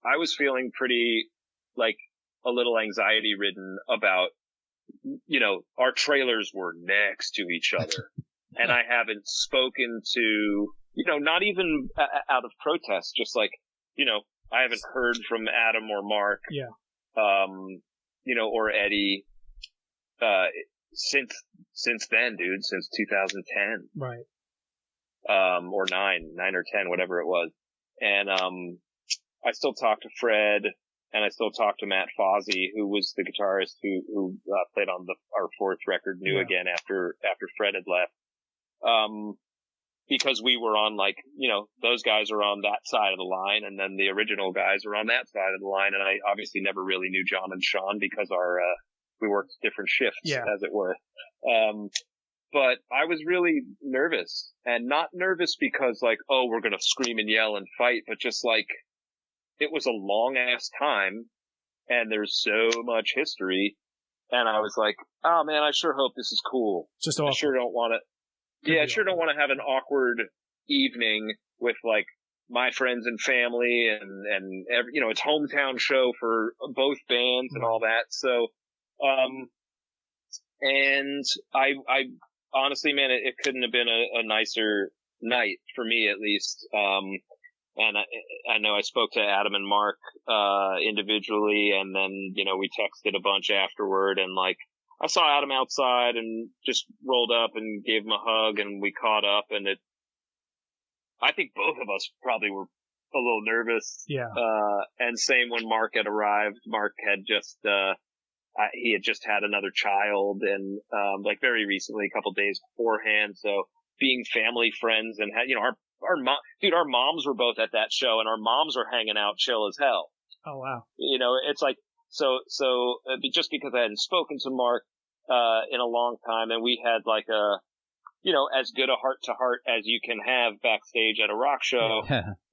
I was feeling pretty, like, a little anxiety ridden about, our trailers were next to each other. And I haven't spoken to, not even out of protest, just like, I haven't heard from Adam or Mark. Yeah. Or Eddie, since then, dude, since 2010. Right. Or 9 or 10, whatever it was. And, I still talk to Fred, and I still talk to Matt Fozzie, who was the guitarist who played on our fourth record, New Again, after Fred had left. Because we were on like, those guys are on that side of the line, and then the original guys are on that side of the line, and I obviously never really knew John and Sean because we worked different shifts, as it were. But I was really nervous, and not nervous because like, oh, we're going to scream and yell and fight, but just like, it was a long ass time and there's so much history. And I was like, oh man, I sure hope this is cool. Just awkward. I sure don't want to, I sure don't want to have an awkward evening with like my friends and family and every, it's hometown show for both bands and all that. So, and I honestly, man, it couldn't have been a nicer night for me, at least. And I know I spoke to Adam and Mark, individually, and then, we texted a bunch afterward, and like, I saw Adam outside and just rolled up and gave him a hug, and we caught up, and I think both of us probably were a little nervous. Yeah. And same when Mark had arrived. Mark had just, he had just had another child, and, like very recently, a couple days beforehand. So being family friends and our moms were both at that show, and our moms were hanging out chill as hell. Oh, wow. It's like, so just because I hadn't spoken to Mark, in a long time, and we had like as good a heart to heart as you can have backstage at a rock show.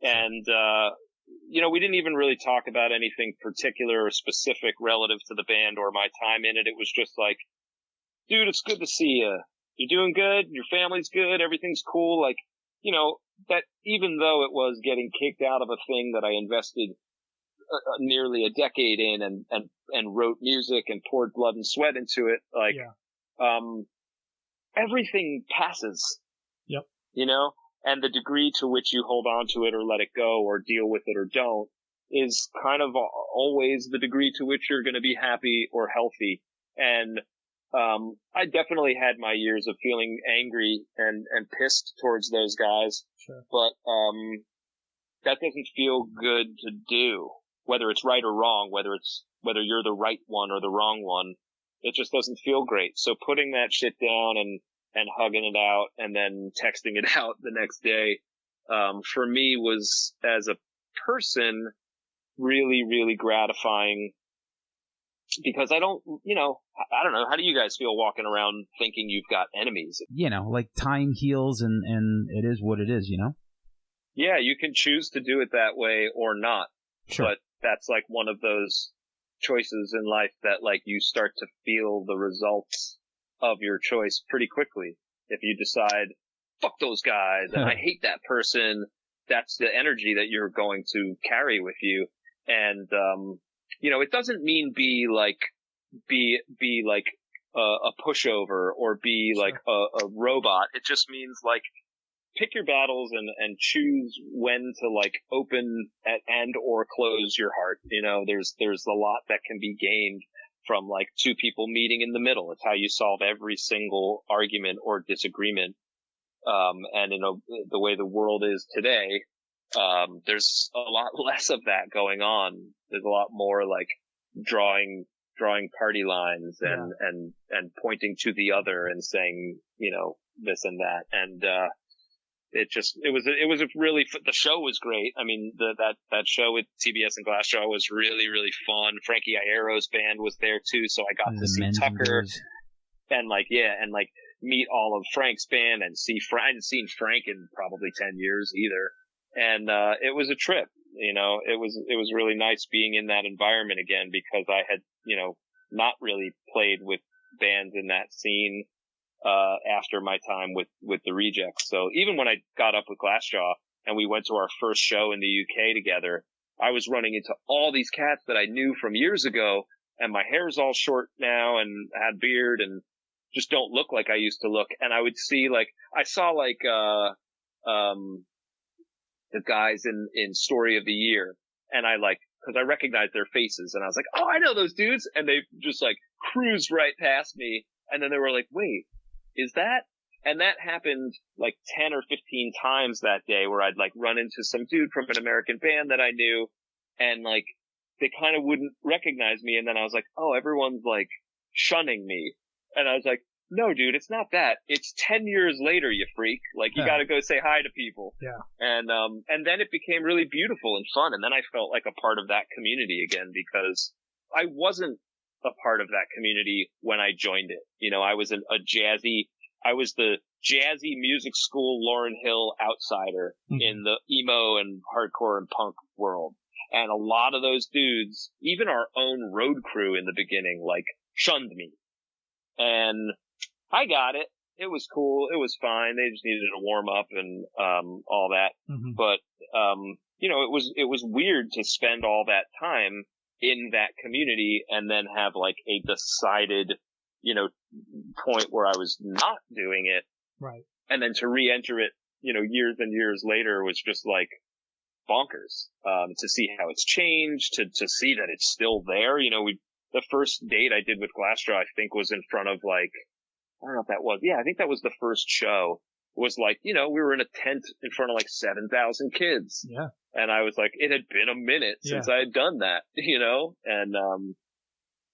And, we didn't even really talk about anything particular or specific relative to the band or my time in it. It was just like, dude, it's good to see you. You're doing good. Your family's good. Everything's cool. Like, that even though it was getting kicked out of a thing that I invested nearly a decade in and wrote music and poured blood and sweat into it, like, everything passes. Yep. And the degree to which you hold on to it or let it go or deal with it or don't is kind of always the degree to which you're going to be happy or healthy. And I definitely had my years of feeling angry and pissed towards those guys. Sure. But that doesn't feel good to do, whether it's right or wrong, whether you're the right one or the wrong one. It just doesn't feel great. So putting that shit down and hugging it out and then texting it out the next day, for me was, as a person, really, really gratifying, because I don't know, how do you guys feel walking around thinking you've got enemies? Like time heals and it is what it is, Yeah, you can choose to do it that way or not. Sure. But that's like one of those choices in life that like you start to feel the results of your choice pretty quickly. If you decide, fuck those guys and I hate that person, that's the energy that you're going to carry with you. And, it doesn't mean be like a pushover or be like a robot. It just means like pick your battles and choose when to like open and or close your heart. There's a lot that can be gained from like two people meeting in the middle. It's how you solve every single argument or disagreement. And the way the world is today, there's a lot less of that going on. There's a lot more like drawing party lines and pointing to the other and saying, this and that. And, it was a really, the show was great. I mean, that show with TBS and Glassjaw was really, really fun. Frankie Iero's band was there too. So I got to see Tucker and meet all of Frank's band and I hadn't seen Frank in probably 10 years either. And, it was a trip, it was really nice being in that environment again, because I had, not really played with bands in that scene after my time with the Rejects. So even when I got up with Glassjaw and we went to our first show in the UK together, I was running into all these cats that I knew from years ago, and my hair's all short now and I had beard and just don't look like I used to look. And I would see I saw the guys in Story of the Year, and because I recognized their faces, and I was like, oh, I know those dudes. And they just cruised right past me. And then they were like, wait, is that? And that happened 10 or 15 times that day, where I'd run into some dude from an American band that I knew, and they kind of wouldn't recognize me. And then I was like, oh, everyone's shunning me. And I was like, no, dude, it's not that. It's 10 years later, you freak. You gotta go say hi to people. Yeah. And then it became really beautiful and fun. And then I felt like a part of that community again, because I wasn't a part of that community when I joined it. I was I was the jazzy music school Lauryn Hill outsider in the emo and hardcore and punk world. And a lot of those dudes, even our own road crew in the beginning, shunned me. And I got it. It was cool. It was fine. They just needed to warm up and all that. Mm-hmm. But it was weird to spend all that time in that community and then have a decided, point where I was not doing it. Right. And then to re-enter it, years and years later was just bonkers, to see how it's changed, to see that it's still there. You know, the first date I did with Glassjaw, I think, was in front of like, I don't know if that was, yeah, I think that was the first show, was like, you know, we were in a tent in front of like 7,000 kids. Yeah. And I was like, it had been a minute since I had done that, you know, and,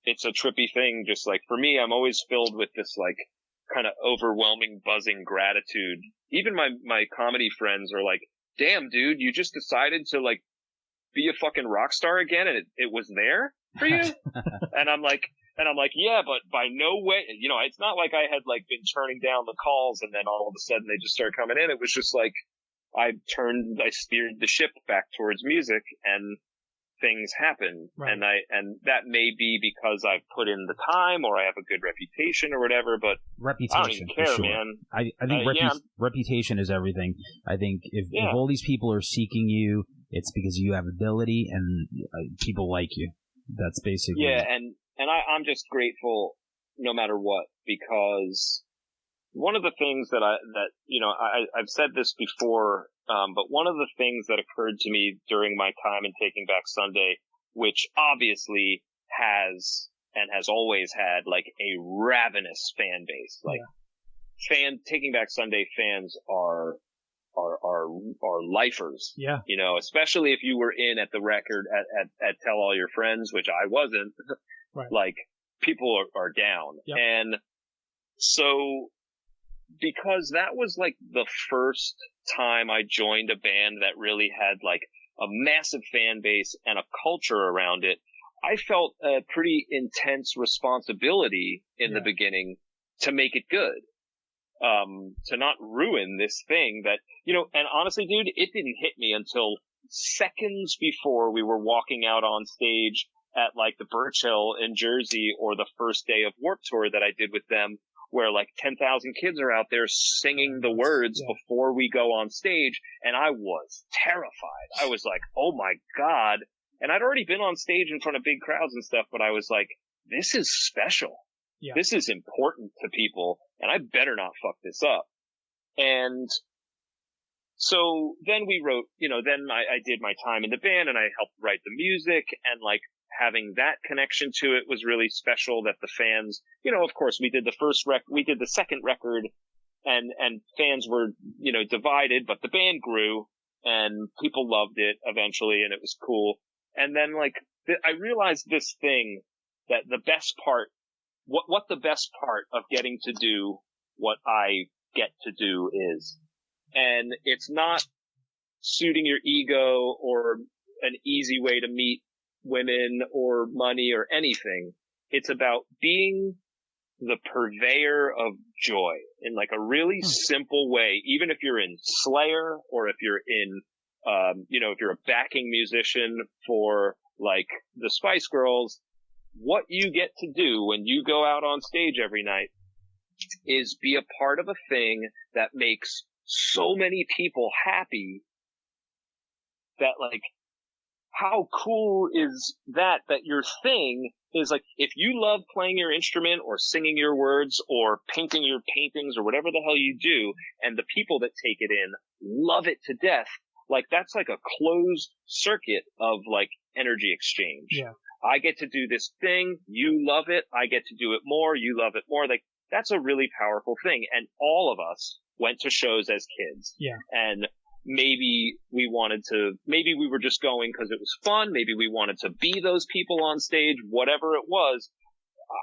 it's a trippy thing. Just like for me, I'm always filled with this like kind of overwhelming, buzzing gratitude. Even my comedy friends are like, damn, dude, you just decided to like be a fucking rock star again, and it was there for you. and I'm like, yeah, but by no way, you know, it's not like I had like been turning down the calls and then all of a sudden they just started coming in. It was just like I steered the ship back towards music, and things happen. Right. And that may be because I've put in the time, or I have a good reputation or whatever, but reputation, I don't even care, sure. man. I think reputation is everything. I think if all these people are seeking you, it's because you have ability and people like you. That's basically it. And I'm just grateful no matter what, because one of the things that I've said this before, but one of the things that occurred to me during my time in Taking Back Sunday, which obviously has and has always had like a ravenous fan base, like Taking Back Sunday fans are lifers. Yeah. You know, especially if you were in at the record at Tell All Your Friends, which I wasn't. Right. Like people are down. Yep. And so, because that was like the first time I joined a band that really had like a massive fan base and a culture around it, I felt a pretty intense responsibility in the beginning to make it good. To not ruin this thing that, you know, and honestly, dude, it didn't hit me until seconds before we were walking out on stage at like the Birch Hill in Jersey, or the first day of Warped Tour that I did with them, where like 10,000 kids are out there singing the words before we go on stage. And I was terrified. I was like, oh my God. And I'd already been on stage in front of big crowds and stuff, but I was like, this is special. Yeah. This is important to people, and I better not fuck this up. And so then we wrote, you know, then I did my time in the band and I helped write the music, and like having that connection to it was really special, that the fans, you know, of course we did the second record and fans were, you know, divided, but the band grew and people loved it eventually, and it was cool. And then like, I realized this thing, that the best part, what the best part of getting to do what I get to do is. And it's not suiting your ego or an easy way to meet women or money or anything. It's about being the purveyor of joy in like a really simple way. Even if you're in Slayer, or if you're in, you know, if you're a backing musician for like the Spice Girls, what you get to do when you go out on stage every night is be a part of a thing that makes so many people happy, that like, how cool is that your thing is like, if you love playing your instrument or singing your words or painting your paintings or whatever the hell you do, and the people that take it in love it to death, like that's like a closed circuit of like energy exchange. Yeah. I get to do this thing, you love it, I get to do it more, you love it more. Like, that's a really powerful thing. And all of us went to shows as kids. Yeah. And maybe we were just going because it was fun. Maybe we wanted to be those people on stage, whatever it was.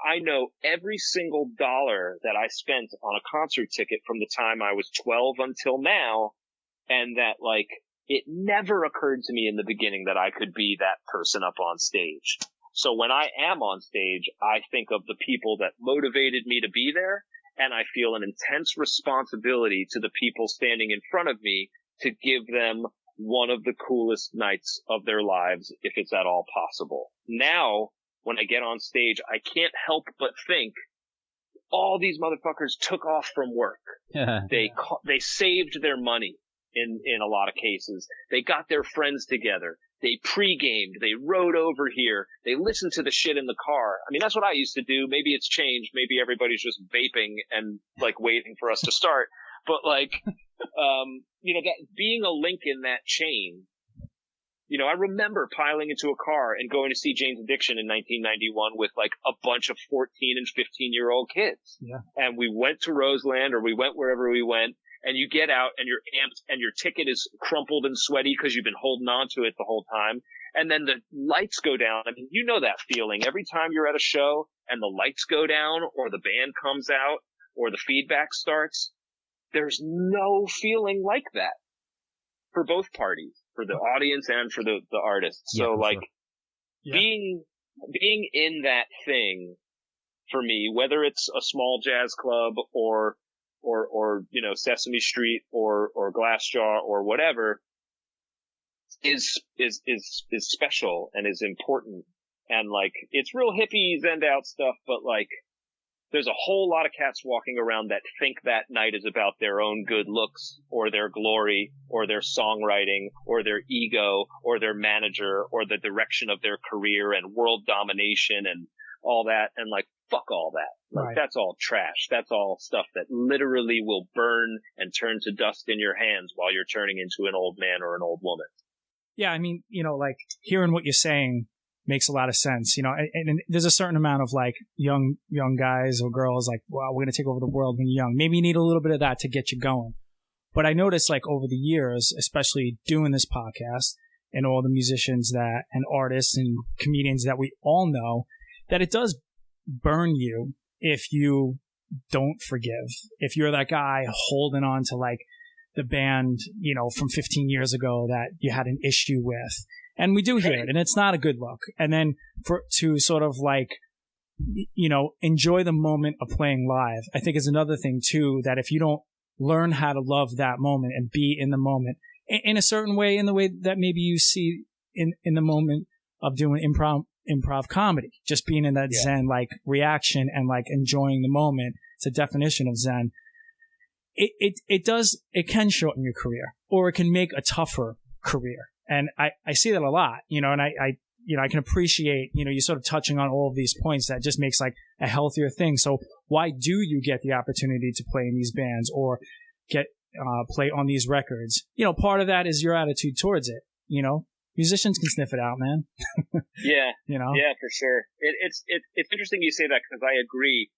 I know every single dollar that I spent on a concert ticket from the time I was 12 until now. And that like, it never occurred to me in the beginning that I could be that person up on stage. So when I am on stage, I think of the people that motivated me to be there, and I feel an intense responsibility to the people standing in front of me to give them one of the coolest nights of their lives, if it's at all possible. Now, when I get on stage, I can't help but think, all these motherfuckers took off from work. They saved their money. In a lot of cases, they got their friends together, they pre-gamed, they rode over here, they listened to the shit in the car. I mean, that's what I used to do. Maybe it's changed. Maybe everybody's just vaping and like waiting for us to start. But like, you know, that being a link in that chain I remember piling into a car and going to see Jane's Addiction in 1991 with like a bunch of 14 and 15-year-old kids. Yeah. And we went to Roseland, or we went wherever we went, and you get out and you're amped and your ticket is crumpled and sweaty because you've been holding on to it the whole time. And then the lights go down. I mean, you know that feeling every time you're at a show and the lights go down or the band comes out or the feedback starts. There's no feeling like that for both parties, for the audience and for the artist. So like being in that thing for me, whether it's a small jazz club or Sesame Street or Glassjaw or whatever, is special and is important. And like, it's real hippie zenned out stuff, but like, there's a whole lot of cats walking around that think that night is about their own good looks or their glory or their songwriting or their ego or their manager or the direction of their career and world domination and all that. And like, fuck all that. Like, that's all trash. That's all stuff that literally will burn and turn to dust in your hands while you're turning into an old man or an old woman. Yeah. I mean, like hearing what you're saying makes a lot of sense, and there's a certain amount of like young guys or girls like, wow, we're going to take over the world when you're young. Maybe you need a little bit of that to get you going. But I noticed like over the years, especially doing this podcast and all the musicians and artists and comedians that we all know, that it does burn you if you don't forgive. If you're that guy holding on to like the band, from 15 years ago that you had an issue with. And we do hear it, and it's not a good look. And then to sort of like, enjoy the moment of playing live, I think is another thing too, that if you don't learn how to love that moment and be in the moment in a certain way, in the way that maybe you see in the moment of doing improv comedy, just being in that Zen like reaction and like enjoying the moment. It's a definition of Zen. It can shorten your career, or it can make a tougher career. And I see that a lot, and I can appreciate, you sort of touching on all of these points that just makes like a healthier thing. So why do you get the opportunity to play in these bands or play on these records? Part of that is your attitude towards it. Musicians can sniff it out, man. Yeah. Yeah, for sure. It's interesting you say that, because I agree.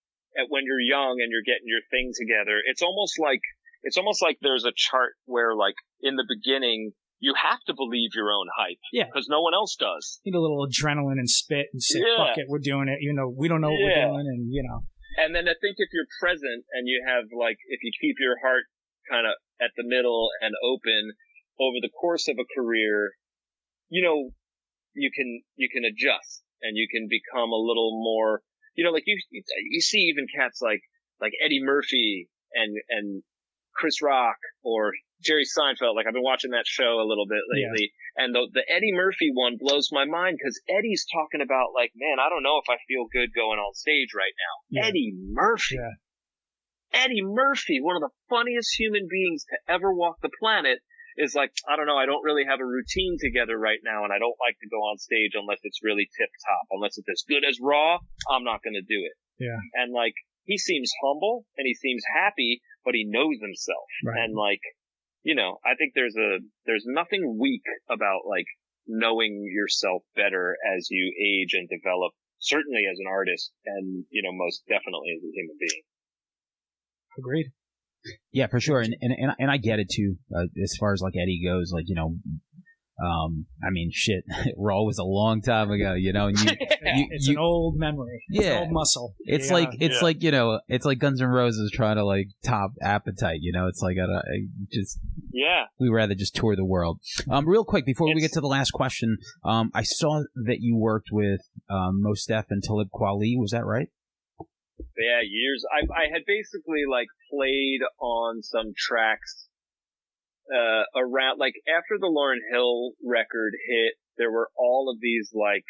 When you're young and you're getting your thing together, it's almost like there's a chart where like in the beginning, you have to believe your own hype. Yeah. Because no one else does. Need a little adrenaline and spit and say, fuck it, we're doing it. We don't know what we're doing. And, And then I think if you're present and you have like, if you keep your heart kind of at the middle and open over the course of a career, you can adjust and you can become a little more, like you see even cats like Eddie Murphy and Chris Rock or Jerry Seinfeld. Like, I've been watching that show a little bit lately, and the Eddie Murphy one blows my mind, because Eddie's talking about like, man, I don't know if I feel good going on stage right now. Yeah. Eddie Murphy. Yeah. Eddie Murphy, one of the funniest human beings to ever walk the planet, is like, I don't know, I don't really have a routine together right now, and I don't like to go on stage unless it's really tip top. Unless it's as good as Raw, I'm not going to do it. Yeah. And like, he seems humble and he seems happy, but he knows himself. Right. And like, I think there's nothing weak about like knowing yourself better as you age and develop, certainly as an artist and, most definitely as a human being. Agreed. Yeah, for sure. And I get it too, as far as like Eddie goes, like, I mean, shit, Raw was a long time ago, and it's an old memory. It's an old muscle. It's like it's like Guns N' Roses trying to like top Appetite, it's like we'd rather just tour the world. Real quick before we get to the last question, I saw that you worked with Mos Def and Talib Kweli. Was that right? Yeah, years. I had basically like played on some tracks around, like after the Lauryn Hill record hit, there were all of these like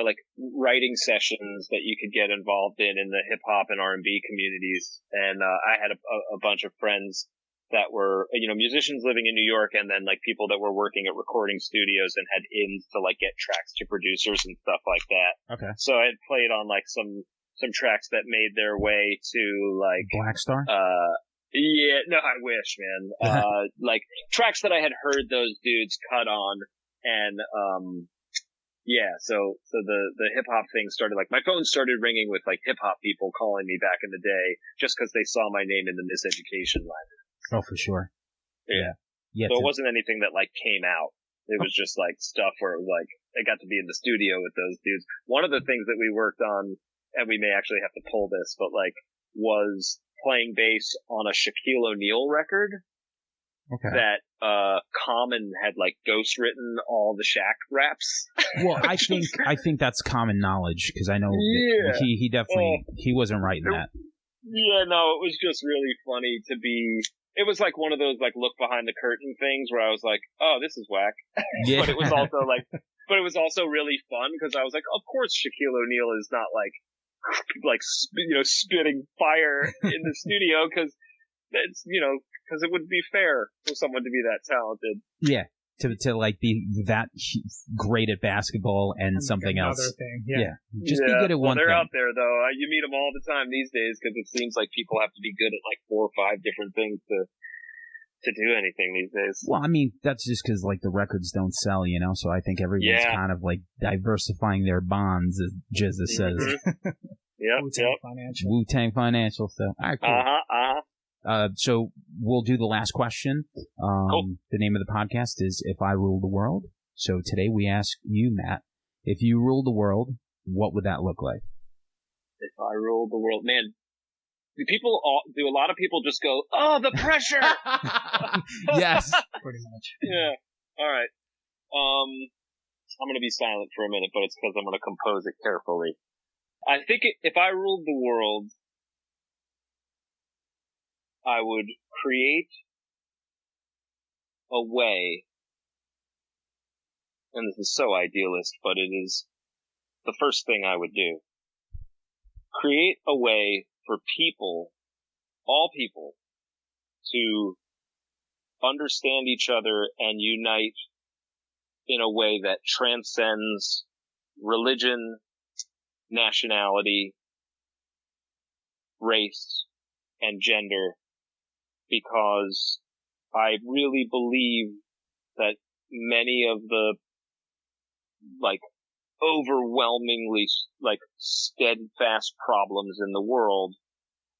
like writing sessions that you could get involved in the hip hop and R&B communities, and I had a bunch of friends that were musicians living in New York, and then like people that were working at recording studios and had ins to like get tracks to producers and stuff like that. Okay. So I had played on like some tracks that made their way to like Black Star. Yeah, no, I wish, man. Like tracks that I had heard those dudes cut on, and yeah, so the hip hop thing started, like my phone started ringing with like hip hop people calling me back in the day just because they saw my name in the Miseducation line. Oh, for sure. Yeah. Yeah. So it wasn't anything that like came out. It was just like stuff where it was like I got to be in the studio with those dudes. One of the things that we worked on, and we may actually have to pull this, but like was playing bass on a Shaquille O'Neal record that Common had like ghost written all the Shaq raps. Well, I think that's common knowledge because I know he definitely he wasn't writing that. Yeah, no, it was just really funny to be. It was like one of those like look behind the curtain things where I was like, oh, this is whack. Yeah. But it was also really fun because I was like, of course Shaquille O'Neal is not like spitting fire in the studio because it's because it wouldn't be fair for someone to be that talented. Yeah. To like be that great at basketball and something else. Thing. Yeah. Just be good at one thing. They're out thing. there though. You meet them all the time these days because it seems like people have to be good at like 4 or 5 different things to do anything these days. Well, I mean, that's just because like the records don't sell, so I think everyone's kind of like diversifying their bonds, as Jizza says. Mm-hmm. Wu-Tang Financial stuff. All right, cool. So we'll do the last question. Cool. The name of the podcast is If I Ruled the World. So today we ask you, Matt, if you ruled the world, what would that look like? If I ruled the world, man, do a lot of people just go, oh, the pressure? Yes. Pretty much. Yeah. All right. I'm going to be silent for a minute, but it's because I'm going to compose it carefully. I think if I ruled the world, I would create a way, and this is so idealist, but it is the first thing I would do. Create a way for people, all people, to understand each other and unite in a way that transcends religion, nationality, race, and gender, because I really believe that many of the, like, overwhelmingly, like, steadfast problems in the world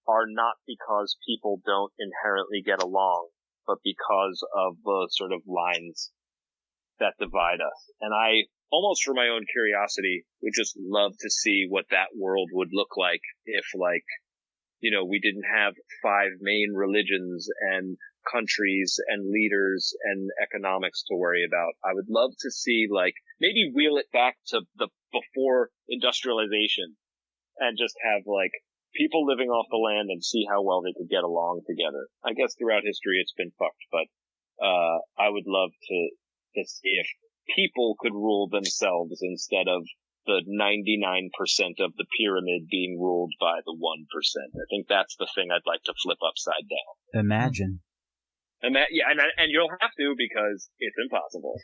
are not because people don't inherently get along, but because of the sort of lines that divide us. And I, almost for my own curiosity, would just love to see what that world would look like if, like, we didn't have 5 main religions and countries and leaders and economics to worry about. I would love to see, like, maybe wheel it back to the before industrialization and just have, like, people living off the land and see how well they could get along together. I guess throughout history it's been fucked, but I would love to see if people could rule themselves instead of the 99% of the pyramid being ruled by the 1%. I think that's the thing I'd like to flip upside down. Imagine. And you'll have to because it's impossible.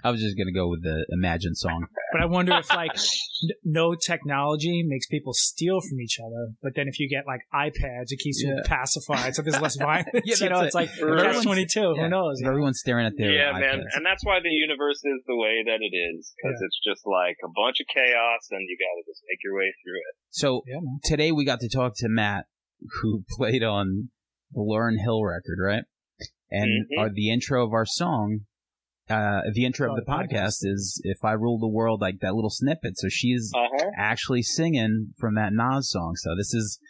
I was just going to go with the Imagine song. But I wonder if, like, no technology makes people steal from each other. But then if you get, like, iPads, it keeps people pacified, so there's less violence. It's like Catch-22. Who knows? Everyone's staring at their iPads. Man. And that's why the universe is the way that it is. Because it's just like a bunch of chaos, and you got to just make your way through it. So today we got to talk to Matt, who played on the Lauryn Hill record, right? And the intro of our song, the intro of the podcast is If I Rule the World, like that little snippet. So she's actually singing from that Nas song. So this is,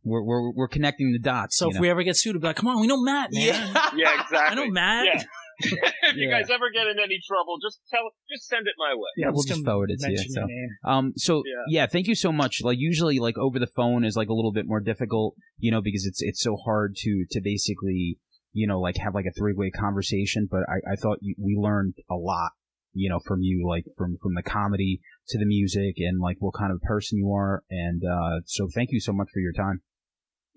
we're connecting the dots. So if we ever get sued, we'll be like, come on, we know Matt, man. Yeah, exactly. I know Matt. Yeah. If you guys ever get in any trouble, just send it my way. Yeah, we'll just forward it to you. So thank you so much. Like usually, like over the phone is like a little bit more difficult, because it's so hard to basically, like have like a 3-way conversation. But I thought we learned a lot, from you, like from the comedy to the music and like what kind of person you are. And so thank you so much for your time.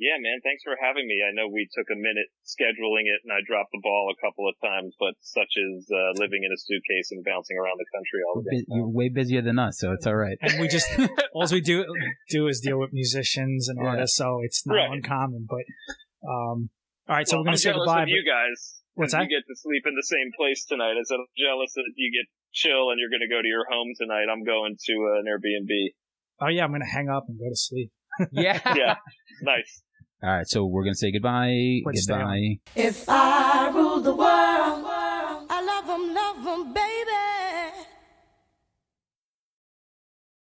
Yeah, man, thanks for having me. I know we took a minute scheduling it and I dropped the ball a couple of times, but such is living in a suitcase and bouncing around the country all the day. You're way busier than us, so it's all right. And we just, all we do is deal with musicians and artists, so it's not uncommon. But All right, so we're going to say jealous goodbye. of you guys. What's that? You get to sleep in the same place tonight. I said I'm jealous that you get chill and you're going to go to your home tonight. I'm going to an Airbnb. Oh yeah, I'm going to hang up and go to sleep. Yeah. Yeah. Nice. All right, so we're going to say goodbye. Let's stay on. If I rule the world, I love 'em, baby.